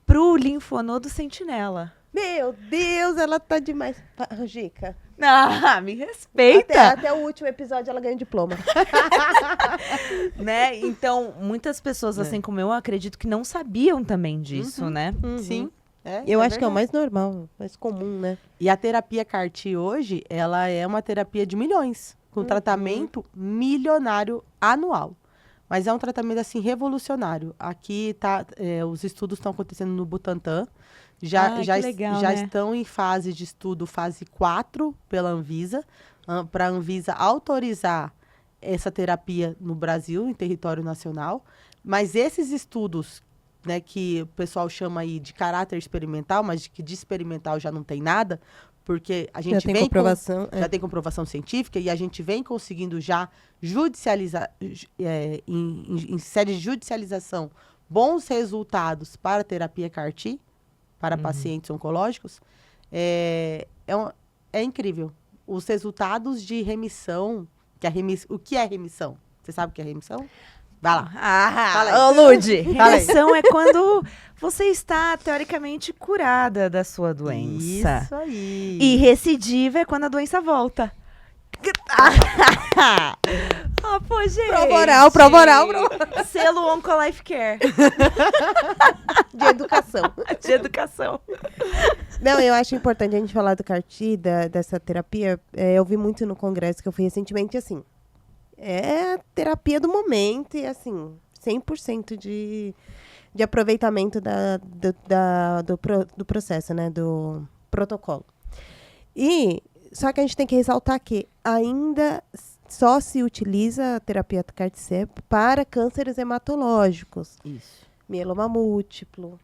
Pro linfonodo sentinela. Meu Deus, ela tá demais. Gica, Ah, me respeita. até o último episódio ela ganha um diploma. Né? Então, muitas pessoas, assim como eu, acredito que não sabiam também disso, né? Sim. Eu acho que é o verdade. mais normal, mais comum, né? E a terapia CAR-T hoje, ela é uma terapia de milhões, com tratamento milionário anual. Mas é um tratamento, assim, revolucionário. Aqui, os estudos estão acontecendo no Butantan. Já que legal, já né? estão em fase de estudo, fase 4, pela Anvisa, para a Anvisa autorizar essa terapia no Brasil, em território nacional. Mas esses estudos, né, que o pessoal chama aí de caráter experimental, mas que de experimental já não tem nada, porque a gente Já tem vem comprovação. já tem comprovação científica e a gente vem conseguindo já judicializar, em série de judicialização, bons resultados para a terapia CAR-T, para pacientes oncológicos, é incrível. Os resultados de remissão, o que é remissão? Você sabe o que é remissão? Vai lá. Fala aí. Ô, Lud, Fala aí. remissão é quando você está, teoricamente, curada da sua doença. Isso aí. E recidiva é quando a doença volta. Pô, gente. Prova oral. Selo Oncolife Care, De educação. de educação. Não, eu acho importante a gente falar do CAR-T, dessa terapia. Eu vi muito no congresso que eu fui recentemente, assim. É a terapia do momento e, assim, 100% de aproveitamento do processo, né? Do protocolo. Só que a gente tem que ressaltar que ainda só se utiliza a terapia CAR-T para cânceres hematológicos. Isso. Mieloma múltiplo.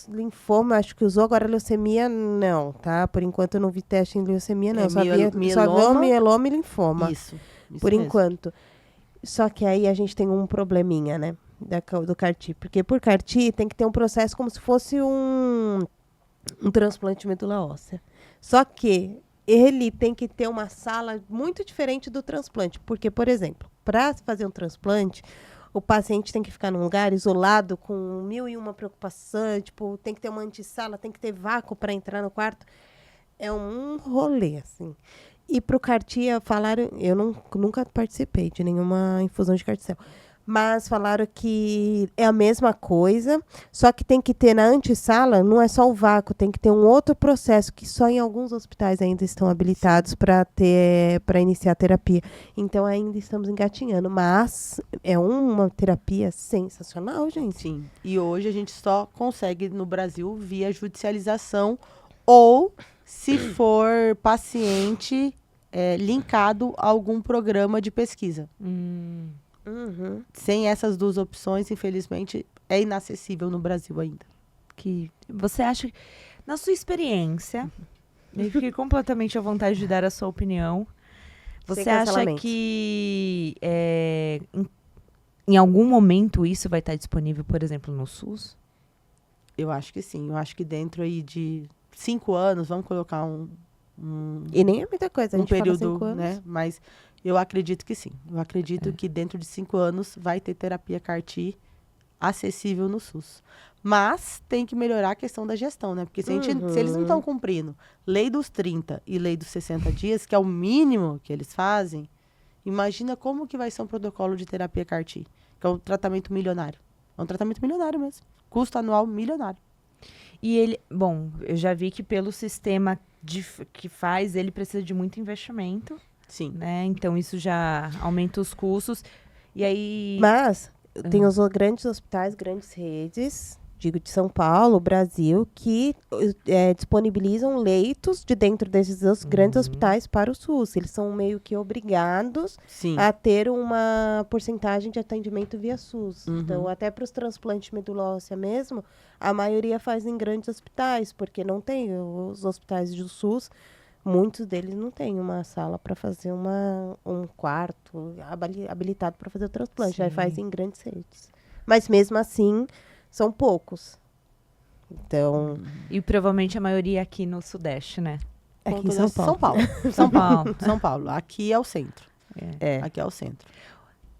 Linfoma, acho que usou, agora leucemia, não, tá? Por enquanto eu não vi teste em leucemia, não. Só vi o mieloma e linfoma. Isso Por mesmo. enquanto. Só que aí a gente tem um probleminha, né? Do CAR-T. Porque por CAR-T tem que ter um processo como se fosse um transplante de medula óssea. Só que ele tem que ter uma sala muito diferente do transplante. Porque, por exemplo, para fazer um transplante, o paciente tem que ficar num lugar isolado, com 1001 preocupação, tipo, tem que ter uma antessala, tem que ter vácuo para entrar no quarto. É um rolê, assim. E para o CAR-T, falaram, eu nunca participei de nenhuma infusão de CAR-T-cell, mas falaram que é a mesma coisa, só que tem que ter na antessala, não é só o vácuo, tem que ter um outro processo que só em alguns hospitais ainda estão habilitados para iniciar a terapia. Então ainda estamos engatinhando, mas é uma terapia sensacional, gente. Sim. E hoje a gente só consegue no Brasil via judicialização ou se for paciente linkado a algum programa de pesquisa. Uhum. Sem essas duas opções, infelizmente, é inacessível no Brasil ainda. Que você acha, na sua experiência, eu fiquei completamente à vontade de dar a sua opinião. Você Sem acha cancelamento. que em algum momento isso vai estar disponível, por exemplo, no SUS? Eu acho que sim. Eu acho que dentro aí de 5 anos, vamos colocar um E nem é muita coisa, a gente fala período, 5 anos. né? Mas eu acredito que sim. Eu acredito que dentro de 5 anos vai ter terapia CAR-T acessível no SUS. Mas tem que melhorar a questão da gestão, né? Porque se eles não estão cumprindo lei dos 30 e lei dos 60 dias, que é o mínimo que eles fazem, imagina como que vai ser um protocolo de terapia CAR-T, que é um tratamento milionário. É um tratamento milionário mesmo. Custo anual milionário. E ele, bom, eu já vi que pelo sistema que faz, ele precisa de muito investimento, Sim. né? Então isso já aumenta os custos. E aí... Mas tem os grandes hospitais, grandes redes, digo de São Paulo, Brasil, que disponibilizam leitos de dentro desses grandes hospitais para o SUS. Eles são meio que obrigados Sim. a ter uma porcentagem de atendimento via SUS. Uhum. Então, até para os transplantes de medula óssea mesmo, a maioria faz em grandes hospitais, porque não tem os hospitais do SUS. Muitos deles não têm uma sala para fazer um quarto habilitado para fazer o transplante. Aí Sim. faz em grandes redes. Mas mesmo assim, são poucos. Então, E provavelmente a maioria aqui no Sudeste, né? aqui em São Paulo. São Paulo. São Paulo. São Paulo. Aqui é o centro. É. Aqui é o centro.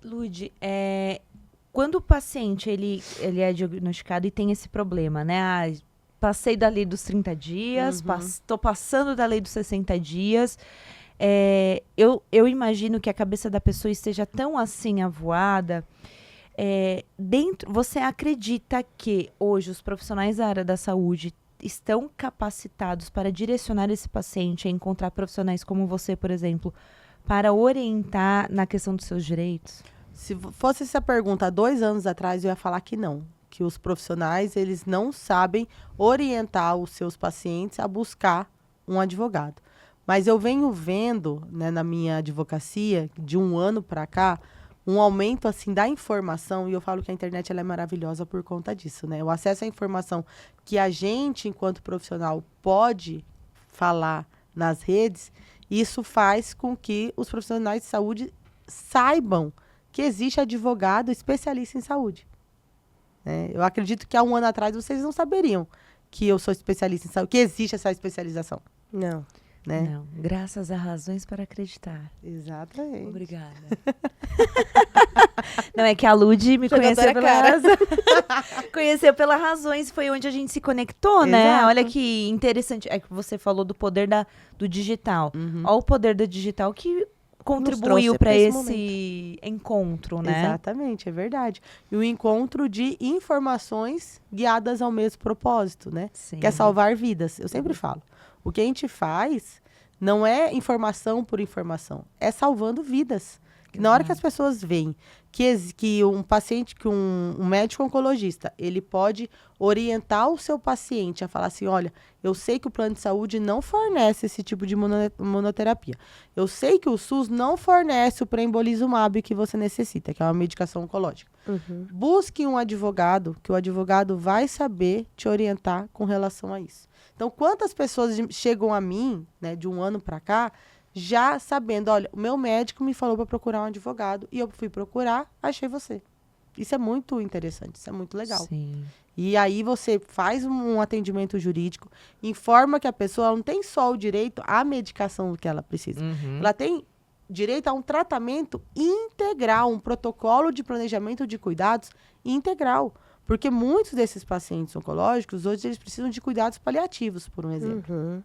Lud, quando o paciente ele é diagnosticado e tem esse problema, né? Ah, passei da lei dos 30 dias, estou passando da lei dos 60 dias. Eu imagino que a cabeça da pessoa esteja tão assim avoada. Você acredita que hoje os profissionais da área da saúde estão capacitados para direcionar esse paciente a encontrar profissionais como você, por exemplo, para orientar na questão dos seus direitos? Se fosse essa pergunta há 2 anos atrás, eu ia falar que não. Que os profissionais, eles não sabem orientar os seus pacientes a buscar um advogado. Mas eu venho vendo, né, na minha advocacia, de 1 ano para cá, um aumento assim da informação, e eu falo que a internet ela é maravilhosa por conta disso, né? O acesso à informação que a gente, enquanto profissional, pode falar nas redes, isso faz com que os profissionais de saúde saibam que existe advogado especialista em saúde. Eu acredito que há 1 ano atrás vocês não saberiam que eu sou especialista em saúde, que existe essa especialização. Não. Né? Não, graças a razões para acreditar. Exatamente. Obrigada. Não, é que a Lud me Jogou conheceu pra pela cara. razão. Conheceu pela razões, foi onde a gente se conectou, né? Exato. Olha que interessante. É que você falou do poder do digital. Uhum. Olha o poder do digital que contribuiu trouxe para pra esse esse encontro, né? Exatamente, é verdade. E o encontro de informações guiadas ao mesmo propósito, né? Sim. Que é salvar vidas. Eu sempre falo. O que a gente faz não é informação por informação, é salvando vidas. Na hora que as pessoas veem que um paciente, que um médico oncologista, ele pode orientar o seu paciente a falar assim, olha, eu sei que o plano de saúde não fornece esse tipo de monoterapia. Eu sei que o SUS não fornece o prembolizumab que você necessita, que é uma medicação oncológica. Uhum. Busque um advogado, que o advogado vai saber te orientar com relação a isso. Então, quantas pessoas chegam a mim, né, de 1 ano para cá, já sabendo, olha, o meu médico me falou para procurar um advogado e eu fui procurar, achei você. Isso é muito interessante, isso é muito legal. Sim. E aí você faz um atendimento jurídico, informa que a pessoa não tem só o direito à medicação que ela precisa. Uhum. Ela tem direito a um tratamento integral, um protocolo de planejamento de cuidados integral. Porque muitos desses pacientes oncológicos, hoje, eles precisam de cuidados paliativos, por um exemplo. Uhum.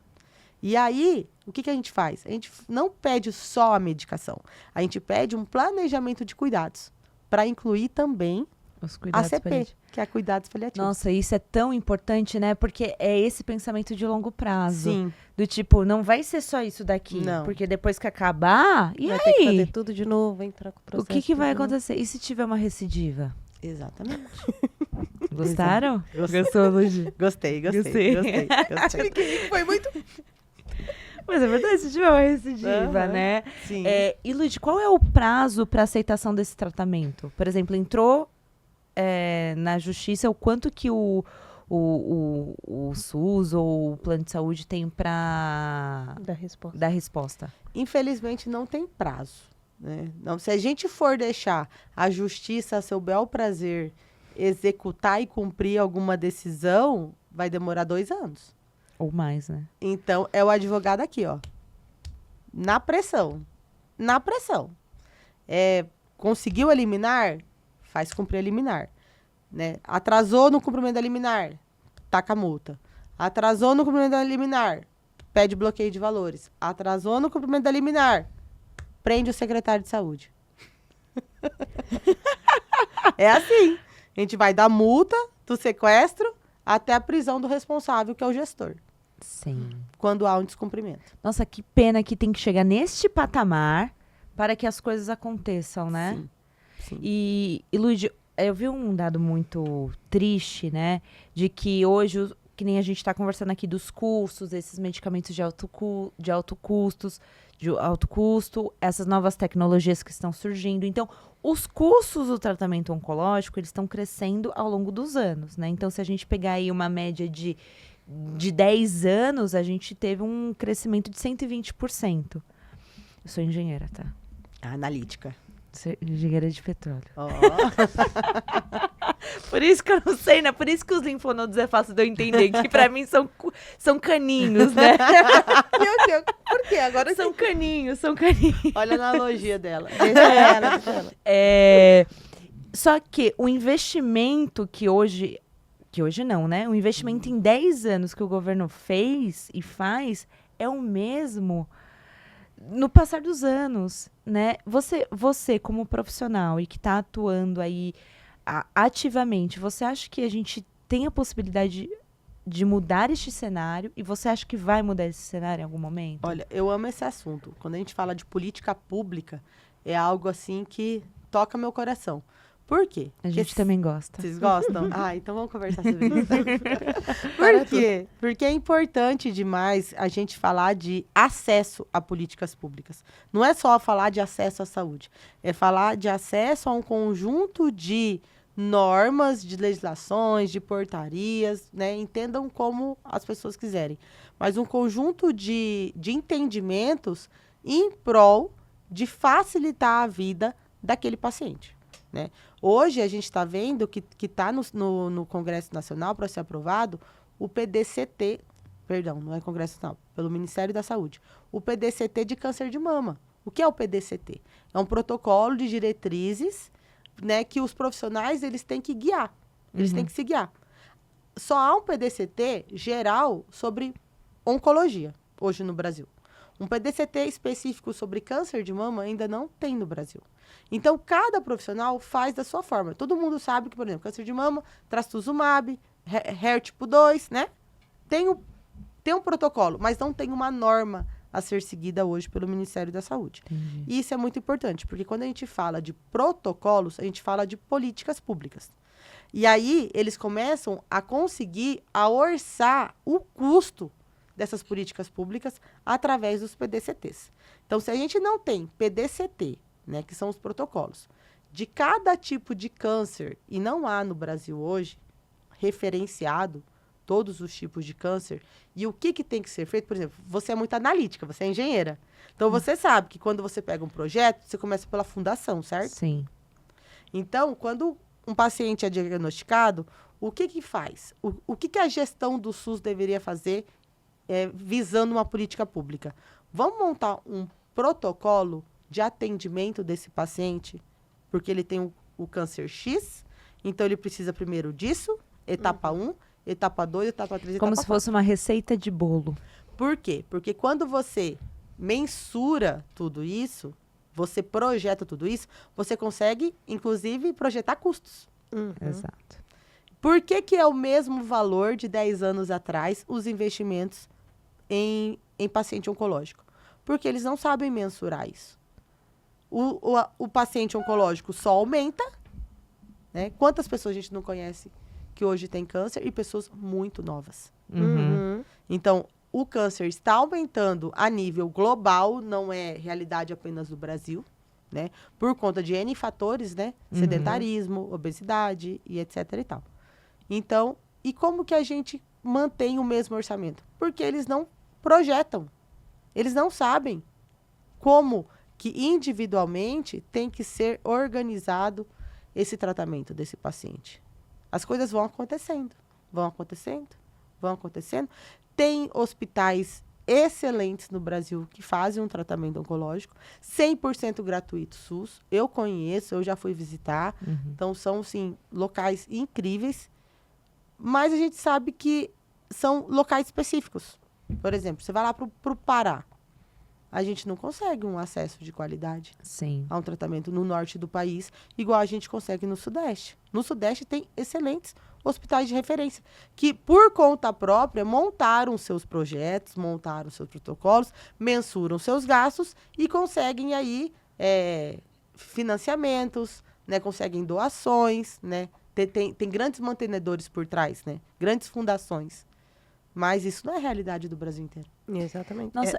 E aí, o que a gente faz? A gente não pede só a medicação. A gente pede um planejamento de cuidados, para incluir também Os a cuidados CP, paliativos. que é cuidados paliativos. Nossa, isso é tão importante, né? Porque é esse pensamento de longo prazo. Sim. Do tipo, não vai ser só isso daqui. Não. Porque depois que acabar, e Vai ter que fazer aí? tudo de novo, entrar com o O processo. que vai tudo de novo. acontecer? E se tiver uma recidiva? Exatamente. Gostaram? Gostei. Gostou, Lud? Gostei. Foi muito... Mas é verdade, se tiver uma recidiva, Aham. né? Sim. E, Lud, qual é o prazo para aceitação desse tratamento? Por exemplo, entrou na justiça, o quanto que o SUS ou o plano de saúde tem para Da resposta. dar resposta? Infelizmente, não tem prazo. Né? Não, se a gente for deixar a justiça a seu bel prazer executar e cumprir alguma decisão, vai demorar 2 anos. Ou mais, né? Então, é o advogado aqui, ó. Na pressão. Na pressão. Conseguiu eliminar? Faz cumprir a liminar. Né? Atrasou no cumprimento da liminar? Taca a multa. Atrasou no cumprimento da liminar? Pede bloqueio de valores. Atrasou no cumprimento da liminar? Prende o secretário de saúde. É assim. A gente vai da multa, do sequestro, até a prisão do responsável, que é o gestor. Sim. Quando há um descumprimento. Nossa, que pena que tem que chegar neste patamar para que as coisas aconteçam, né? Sim. Sim. E Luigi, eu vi um dado muito triste, né? De que hoje, que nem a gente está conversando aqui dos custos, esses medicamentos de alto custo, essas novas tecnologias que estão surgindo. Então, os custos do tratamento oncológico, eles estão crescendo ao longo dos anos, né? Então, se a gente pegar aí uma média de 10 anos, a gente teve um crescimento de 120%. Eu sou engenheira, tá? Analítica. Engenheira de petróleo. Ó. Por isso que eu não sei, né? Por isso que os linfonodos é fácil de eu entender, que pra mim são caninhos, né? Meu Deus, por quê? Agora São sim. caninhos. Olha a analogia dela. Deixa ela. Só que o investimento que hoje não, né? O investimento em 10 anos que o governo fez e faz é o mesmo no passar dos anos, né? Você como profissional e que está atuando aí ativamente, você acha que a gente tem a possibilidade de mudar este cenário? E você acha que vai mudar esse cenário em algum momento? Olha, eu amo esse assunto. Quando a gente fala de política pública, é algo assim que toca meu coração. Por quê? A gente também gosta. Vocês gostam? Então vamos conversar sobre isso. Por quê? Porque é importante demais a gente falar de acesso a políticas públicas. Não é só falar de acesso à saúde. É falar de acesso a um conjunto de normas, de legislações, de portarias, né? Entendam como as pessoas quiserem. Mas um conjunto de entendimentos em prol de facilitar a vida daquele paciente, né? Hoje, a gente está vendo que está no Congresso Nacional para ser aprovado o PDCT, perdão, não é Congresso Nacional, pelo Ministério da Saúde, o PDCT de câncer de mama. O que é o PDCT? É um protocolo de diretrizes, né, que os profissionais eles têm que guiar, eles têm que se guiar. Só há um PDCT geral sobre oncologia, hoje no Brasil. Um PDCT específico sobre câncer de mama ainda não tem no Brasil. Então, cada profissional faz da sua forma. Todo mundo sabe que, por exemplo, câncer de mama, trastuzumab, HER tipo 2, né? Tem um protocolo, mas não tem uma norma a ser seguida hoje pelo Ministério da Saúde. Entendi. E isso é muito importante, porque quando a gente fala de protocolos, a gente fala de políticas públicas. E aí, eles começam a conseguir orçar o custo dessas políticas públicas através dos PDCTs. Então, se a gente não tem PDCT, né, que são os protocolos, de cada tipo de câncer, e não há no Brasil hoje referenciado todos os tipos de câncer, e o que tem que ser feito, por exemplo, você é muito analítica, você é engenheira. Então, você sabe que quando você pega um projeto, você começa pela fundação, certo? Sim. Então, quando um paciente é diagnosticado, o que faz? O que a gestão do SUS deveria fazer visando uma política pública? Vamos montar um protocolo de atendimento desse paciente, porque ele tem o câncer X, então ele precisa primeiro disso, etapa 1, etapa 2, etapa 3, etapa 4. Como se fosse uma receita de bolo. Por quê? Porque quando você mensura tudo isso, você projeta tudo isso, você consegue, inclusive, projetar custos. Exato. Por que é o mesmo valor de 10 anos atrás os investimentos em paciente oncológico? Porque eles não sabem mensurar isso. O paciente oncológico só aumenta, né? Quantas pessoas a gente não conhece que hoje tem câncer e pessoas muito novas. Então, o câncer está aumentando a nível global, não é realidade apenas do Brasil, né? Por conta de N fatores, né? Sedentarismo, obesidade e etc e tal. Então, e como que a gente mantém o mesmo orçamento? Porque eles não projetam. Eles não sabem como que individualmente tem que ser organizado esse tratamento desse paciente. As coisas vão acontecendo, vão acontecendo, vão acontecendo. Tem hospitais excelentes no Brasil que fazem um tratamento oncológico, 100% gratuito SUS. Eu conheço, eu já fui visitar. Então, são, sim, locais incríveis. Mas a gente sabe que são locais específicos. Por exemplo, você vai lá para o Pará. A gente não consegue um acesso de qualidade Sim. a um tratamento no norte do país, igual a gente consegue no Sudeste. No Sudeste tem excelentes hospitais de referência, que por conta própria montaram seus projetos, montaram seus protocolos, mensuram seus gastos e conseguem aí financiamentos, né? Conseguem doações, né? Tem grandes mantenedores por trás, né? Grandes fundações. Mas isso não é a realidade do Brasil inteiro. Exatamente. Nossa,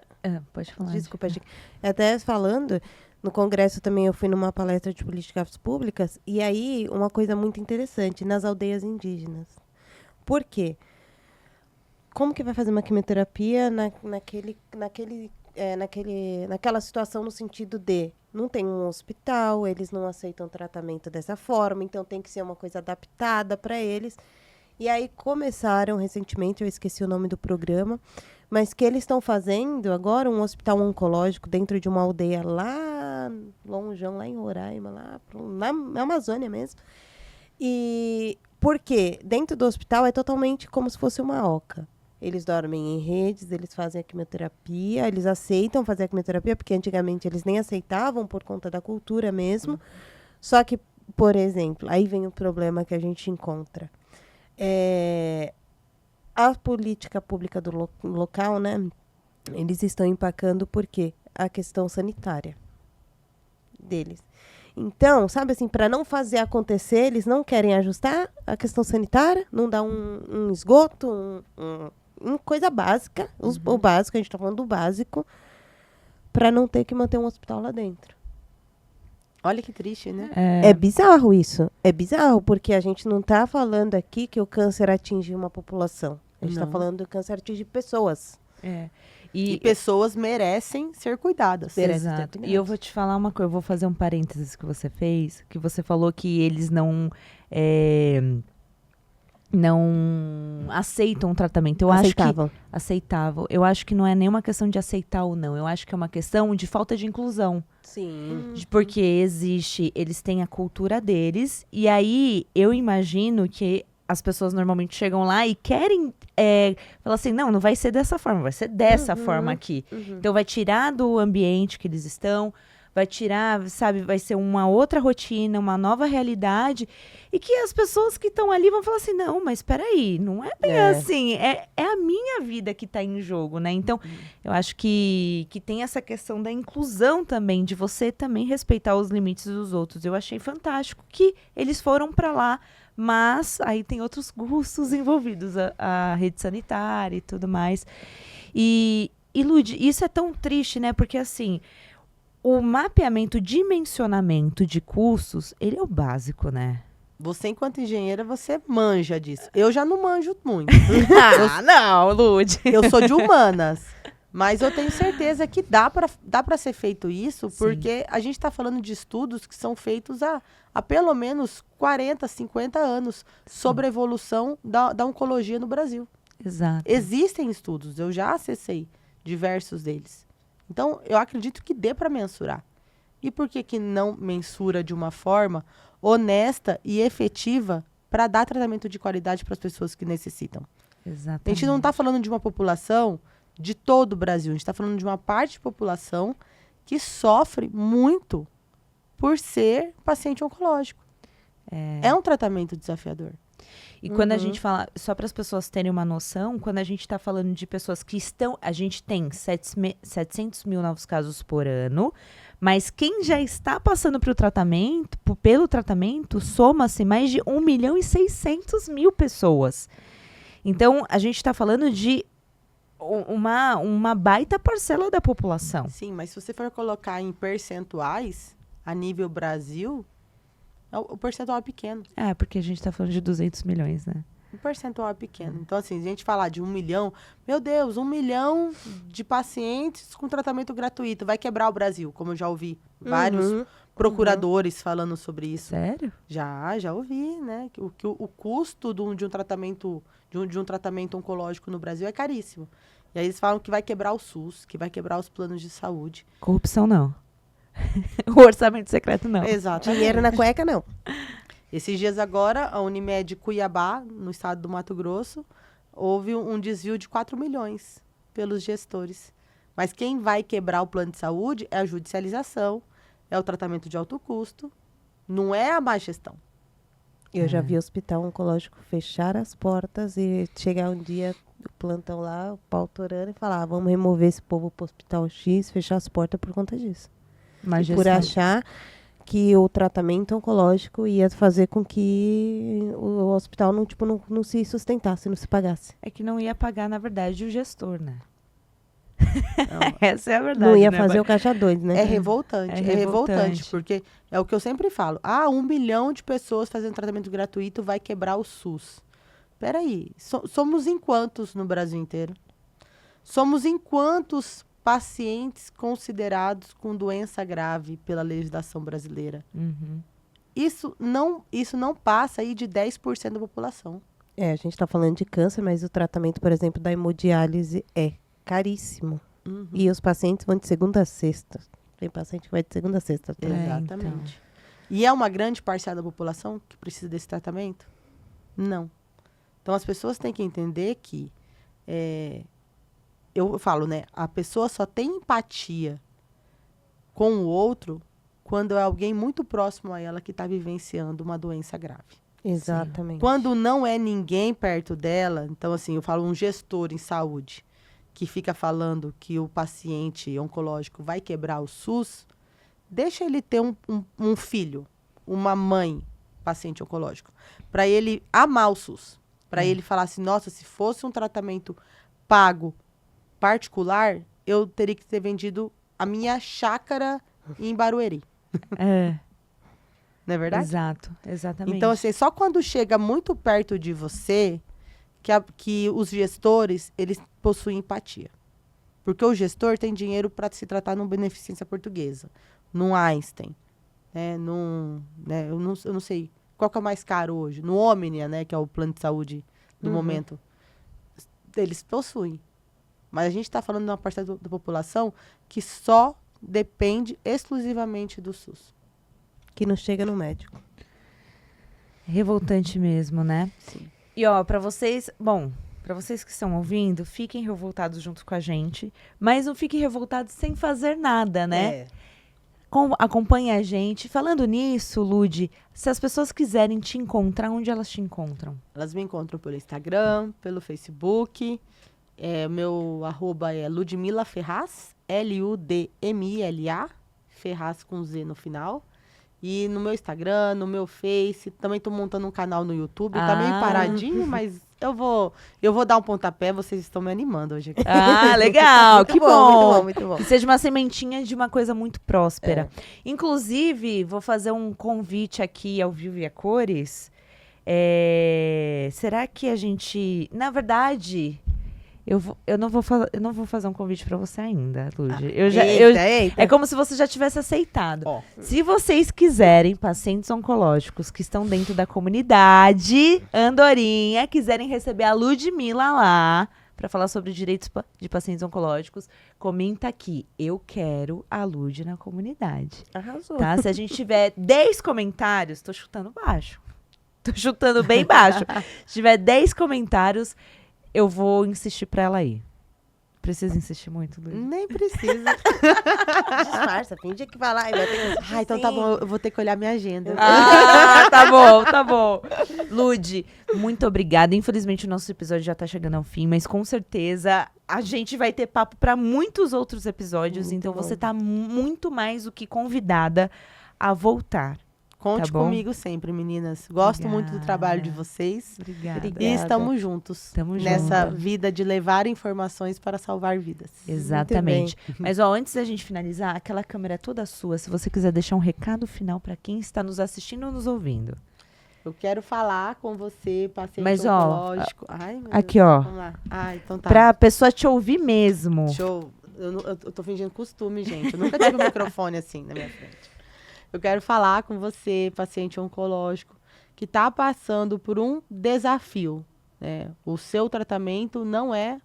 pode falar. Desculpa, gente. Até falando, no Congresso também eu fui numa palestra de políticas públicas, e aí uma coisa muito interessante, nas aldeias indígenas. Por quê? Como que vai fazer uma quimioterapia naquela situação no sentido de não tem um hospital, eles não aceitam tratamento dessa forma, então tem que ser uma coisa adaptada para eles. E aí começaram recentemente, eu esqueci o nome do programa, mas que eles estão fazendo agora um hospital oncológico dentro de uma aldeia lá longeão, lá em Roraima, na Amazônia mesmo. E por quê? Dentro do hospital é totalmente como se fosse uma oca. Eles dormem em redes, eles fazem a quimioterapia, eles aceitam fazer a quimioterapia, porque antigamente eles nem aceitavam por conta da cultura mesmo. Só que, por exemplo, aí vem o problema que a gente encontra. A política pública do local, né? Eles estão empacando porque a questão sanitária deles. Então, sabe assim, para não fazer acontecer, eles não querem ajustar a questão sanitária, não dá um esgoto, uma coisa básica, o básico, a gente está falando do básico, para não ter que manter um hospital lá dentro. Olha que triste, né? É bizarro isso. É bizarro, porque a gente não está falando aqui que o câncer atinge uma população. A gente está falando que o câncer atinge pessoas. E pessoas merecem ser cuidadas. Exato. E eu vou te falar uma coisa, eu vou fazer um parênteses que você fez, que você falou que eles não aceitam o tratamento. Eu acho que aceitavam. Eu acho que não é nenhuma questão de aceitar ou não. Eu acho que é uma questão de falta de inclusão. Sim. Porque eles têm a cultura deles, e aí eu imagino que as pessoas normalmente chegam lá e querem falar assim, não vai ser dessa forma, vai ser dessa forma aqui. Então vai tirar do ambiente que eles estão, vai tirar, sabe, vai ser uma outra rotina, uma nova realidade, e que as pessoas que estão ali vão falar assim, não, mas espera aí, não é bem assim, é a minha vida que está em jogo, né? Então, eu acho que tem essa questão da inclusão também, de você também respeitar os limites dos outros. Eu achei fantástico que eles foram para lá, mas aí tem outros custos envolvidos, a rede sanitária e tudo mais. E Lud, isso é tão triste, né? Porque assim, o mapeamento, dimensionamento de custos, ele é o básico, né? Você, enquanto engenheira, você manja disso. Eu já não manjo muito. Não, Lud. Eu sou de humanas. Mas eu tenho certeza que dá para ser feito isso, porque a gente está falando de estudos que são feitos há pelo menos 40, 50 anos sobre a evolução da oncologia no Brasil. Exato. Existem estudos, eu já acessei diversos deles. Então, eu acredito que dê para mensurar. E por que não mensura de uma forma honesta e efetiva para dar tratamento de qualidade para as pessoas que necessitam? Exatamente. A gente não está falando de uma população de todo o Brasil, a gente está falando de uma parte de população que sofre muito por ser paciente oncológico. É um tratamento desafiador. E quando a gente fala, só para as pessoas terem uma noção, quando a gente está falando de pessoas que estão, a gente tem 700 mil novos casos por ano, mas quem já está passando pelo tratamento, soma-se mais de 1.600.000 pessoas. Então, a gente está falando de uma baita parcela da população. Sim, mas se você for colocar em percentuais, a nível Brasil, o percentual é pequeno. Porque a gente está falando de 200 milhões, né? O percentual é pequeno. Então, assim, a gente falar de 1 milhão, meu Deus, 1 milhão de pacientes com tratamento gratuito, vai quebrar o Brasil, como eu já ouvi vários procuradores falando sobre isso. Sério? Já ouvi, né? O custo de um tratamento de um tratamento oncológico no Brasil é caríssimo. E aí eles falam que vai quebrar o SUS, que vai quebrar os planos de saúde. Corrupção não. O orçamento secreto não. Exato. Dinheiro na cueca, não. Esses dias agora, a Unimed Cuiabá, no estado do Mato Grosso, houve um desvio de 4 milhões pelos gestores. Mas quem vai quebrar o plano de saúde é a judicialização, é o tratamento de alto custo, não é a má gestão. Eu já vi hospital oncológico fechar as portas e chegar um dia, o plantão lá, o pau torando e falar, vamos remover esse povo pro hospital X, fechar as portas por conta disso. Por achar que o tratamento oncológico ia fazer com que o hospital não se sustentasse, não se pagasse. É que não ia pagar, na verdade, o gestor, né? Não, Essa é a verdade, Não ia né? fazer o caixa 2, né? é revoltante, É é revoltante, revoltante. porque é o que eu sempre falo. 1 milhão de pessoas fazendo tratamento gratuito vai quebrar o SUS. Peraí, somos em quantos no Brasil inteiro? Somos em quantos pacientes considerados com doença grave pela legislação brasileira? Uhum. Isso não passa aí de 10% da população. A gente está falando de câncer, mas o tratamento, por exemplo, da hemodiálise é caríssimo. Uhum. E os pacientes vão de segunda a sexta. Tem paciente que vai de segunda a sexta. Exatamente. E é uma grande parcela da população que precisa desse tratamento? Não. Então, as pessoas têm que entender que, eu falo, né? A pessoa só tem empatia com o outro quando é alguém muito próximo a ela que está vivenciando uma doença grave. Exatamente. Quando não é ninguém perto dela, então, assim, eu falo um gestor em saúde que fica falando que o paciente oncológico vai quebrar o SUS, deixa ele ter um filho, uma mãe, paciente oncológico, para ele amar o SUS. Para ele falar assim, nossa, se fosse um tratamento pago, particular, eu teria que ter vendido a minha chácara em Barueri. Não é verdade? Exato, exatamente. Então, assim, só quando chega muito perto de você que os gestores, eles possuem empatia. Porque o gestor tem dinheiro para se tratar num beneficência portuguesa, num Einstein, né, eu não sei qual que é o mais caro hoje, no Omnia, né, que é o plano de saúde do momento. Eles possuem. Mas a gente está falando de uma parcela da população que só depende exclusivamente do SUS. Que não chega no médico. Revoltante mesmo, né? Sim. E pra vocês que estão ouvindo, fiquem revoltados junto com a gente, mas não fiquem revoltados sem fazer nada, né? Acompanhe a gente. Falando nisso, Lud, se as pessoas quiserem te encontrar, onde elas te encontram? Elas me encontram pelo Instagram, pelo Facebook. Meu @é Ludmila Ferraz, Ludmila, Ferraz com Z no final. E no meu Instagram, no meu Face, também tô montando um canal no YouTube. Tá meio paradinho, mas eu vou dar um pontapé, vocês estão me animando hoje aqui. Ah, legal, que bom. Muito bom, muito bom. Que seja uma sementinha de uma coisa muito próspera. Inclusive, vou fazer um convite aqui ao vivo e a cores. Será que a gente... Na verdade, eu não vou fazer um convite para você ainda, Lud. Eita. É como se você já tivesse aceitado. Ó. Se vocês quiserem, pacientes oncológicos que estão dentro da comunidade Andorinha, quiserem receber a Ludmila lá para falar sobre direitos de pacientes oncológicos, comenta aqui. Eu quero a Lud na comunidade. Arrasou. Tá? Se a gente tiver 10 comentários, tô chutando baixo. Tô chutando bem baixo. Se tiver 10 comentários, eu vou insistir pra ela ir. Precisa insistir muito, Lud? Nem precisa. Disfarça, finge que vai lá e vai ter que... Então tá bom, eu vou ter que olhar minha agenda. Ah, tá bom. Lud, muito obrigada. Infelizmente o nosso episódio já tá chegando ao fim, mas com certeza a gente vai ter papo para muitos outros episódios, então você tá muito mais do que convidada a voltar. Conte Tá bom? comigo sempre, meninas. Gosto muito do trabalho de vocês. Obrigada. E estamos juntos Tamo nessa junto. vida de levar informações para salvar vidas. Exatamente. Mas antes da gente finalizar, aquela câmera é toda sua. Se você quiser deixar um recado final para quem está nos assistindo ou nos ouvindo. Eu quero falar com você, paciente Mas, oncológico. Ai, meu aqui, Deus. ó. Vamos lá. Então tá. Pra pessoa te ouvir mesmo. Show. Eu tô fingindo costume, gente. Eu nunca tive um microfone assim na minha frente. Eu quero falar com você, paciente oncológico, que está passando por um desafio, né? O seu tratamento não é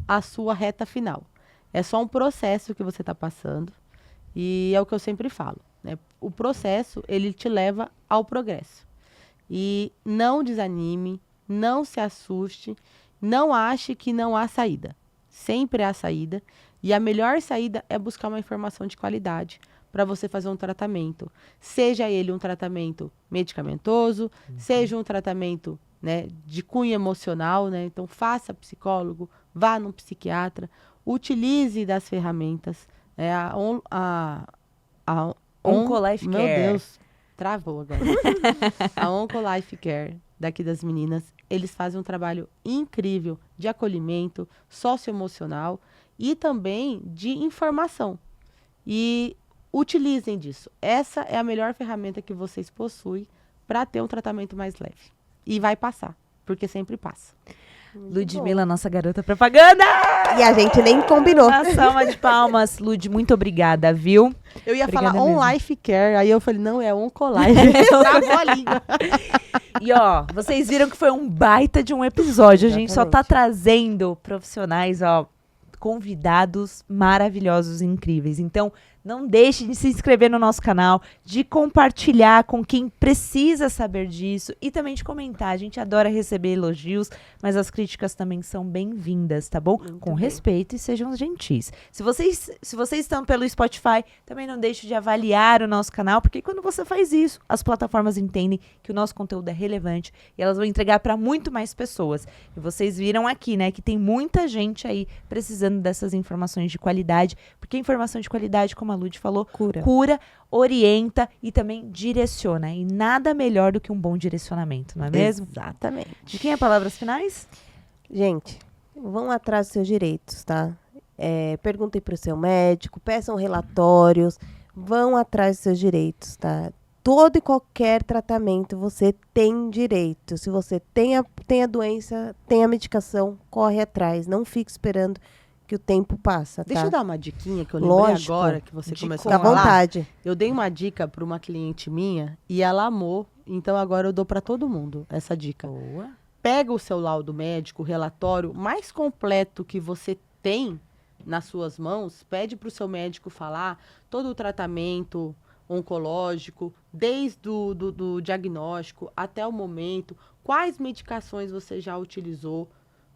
a sua reta final. É só um processo que você está passando. E é o que eu sempre falo, né? O processo, ele te leva ao progresso. E não desanime, não se assuste, não ache que não há saída. Sempre há saída. E a melhor saída é buscar uma informação de qualidade para você fazer um tratamento. Seja ele um tratamento medicamentoso, seja um tratamento, né, de cunho emocional, né? Então, faça psicólogo, vá num psiquiatra, utilize das ferramentas. Oncolife Meu Care. Deus, travou agora. A Oncolife Care, daqui das meninas, eles fazem um trabalho incrível de acolhimento socioemocional e também de informação. E utilizem disso. Essa é a melhor ferramenta que vocês possuem para ter um tratamento mais leve. E vai passar, porque sempre passa. Ludmilla, nossa garota propaganda! E a gente nem combinou. Uma salva de palmas. Lud, muito obrigada, viu? Eu ia Obrigada falar mesmo. On-Life Care, aí eu falei, não, é Oncolife. Travou a língua. E ó, vocês viram que foi um baita de um episódio. A gente só tá Exatamente. trazendo profissionais, ó, convidados maravilhosos e incríveis. Então, não deixe de se inscrever no nosso canal, de compartilhar com quem precisa saber disso e também de comentar. A gente adora receber elogios, mas as críticas também são bem-vindas, tá bom? Com bem. respeito e sejam gentis. Se vocês estão pelo Spotify, também não deixe de avaliar o nosso canal, porque quando você faz isso, as plataformas entendem que o nosso conteúdo é relevante e elas vão entregar para muito mais pessoas. E vocês viram aqui, né, que tem muita gente aí precisando dessas informações de qualidade, porque a informação de qualidade, como a Lud falou, cura, orienta e também direciona. E nada melhor do que um bom direcionamento, não é mesmo? Exatamente. De quem é palavras finais? Gente, vão atrás dos seus direitos, tá? Perguntem para o seu médico, peçam relatórios, vão atrás dos seus direitos, tá? Todo e qualquer tratamento você tem direito. Se você tem a doença, tem a medicação, corre atrás. Não fique esperando que o tempo passa, tá? Deixa eu dar uma diquinha que eu lembrei Lógico. agora que você Dicona. começou Fica a à falar. vontade. Eu dei uma dica para uma cliente minha e ela amou. Então agora eu dou para todo mundo essa dica. Boa. Pega o seu laudo médico, o relatório mais completo que você tem nas suas mãos, pede para o seu médico falar todo o tratamento oncológico, desde do diagnóstico até o momento, quais medicações você já utilizou,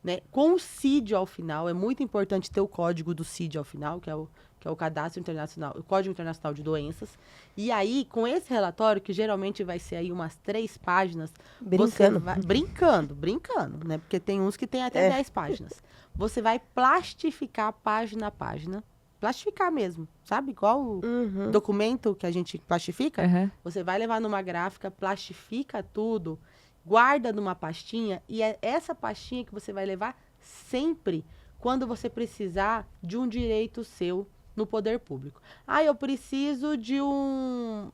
né? Com o CID ao final, é muito importante ter o código do CID ao final, que é o Cadastro Internacional, o Código Internacional de Doenças. E aí, com esse relatório, que geralmente vai ser aí umas 3 páginas, você Brincando. vai, brincando, né? Porque tem uns que tem até 10 páginas. Você vai plastificar página a página. Plastificar mesmo, sabe? Igual o documento que a gente plastifica. Uhum. Você vai levar numa gráfica, plastifica tudo, guarda numa pastinha. E é essa pastinha que você vai levar sempre quando você precisar de um direito seu no poder público. Ah, eu preciso de uma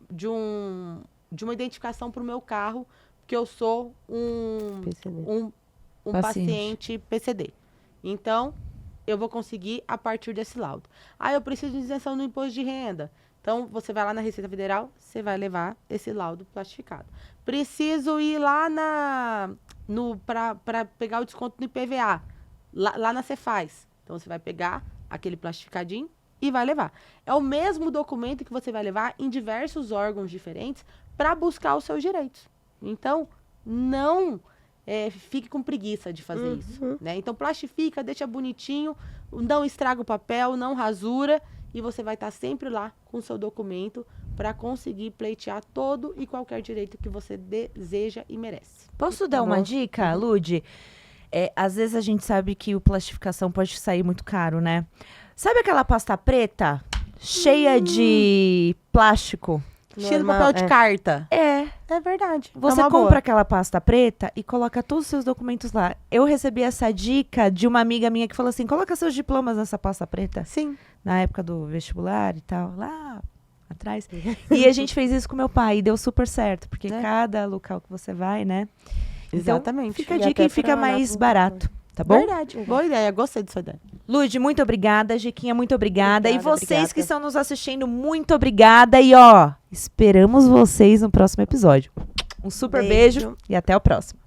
identificação para o meu carro, porque eu sou um paciente PCD. Então, eu vou conseguir a partir desse laudo. Ah, eu preciso de isenção no imposto de renda. Então, você vai lá na Receita Federal, você vai levar esse laudo plastificado. Preciso ir lá para pegar o desconto no IPVA, lá na Cefaz. Então, você vai pegar aquele plastificadinho e vai levar. É o mesmo documento que você vai levar em diversos órgãos diferentes para buscar os seus direitos. Então, não fique com preguiça de fazer isso, né? Então, plastifica, deixa bonitinho, não estraga o papel, não rasura, e você vai estar sempre lá com o seu documento para conseguir pleitear todo e qualquer direito que você deseja e merece. Posso dar uma dica, Lud? Às vezes a gente sabe que o plastificação pode sair muito caro, né? Sabe aquela pasta preta cheia de plástico? Cheio de papel de carta. É verdade. Você compra aquela pasta preta e coloca todos os seus documentos lá. Eu recebi essa dica de uma amiga minha que falou assim, coloca seus diplomas nessa pasta preta. Sim. Na época do vestibular e tal, lá atrás. E a gente fez isso com meu pai e deu super certo, porque cada local que você vai, né? Exatamente. Fica a dica e fica mais barato, tá bom? Verdade. Boa ideia. Gostei dessa ideia. Lud, muito obrigada. Giquinha, muito obrigada. E vocês Obrigada. que estão nos assistindo, muito obrigada. E ó, esperamos vocês no próximo episódio. Um super beijo e até o próximo.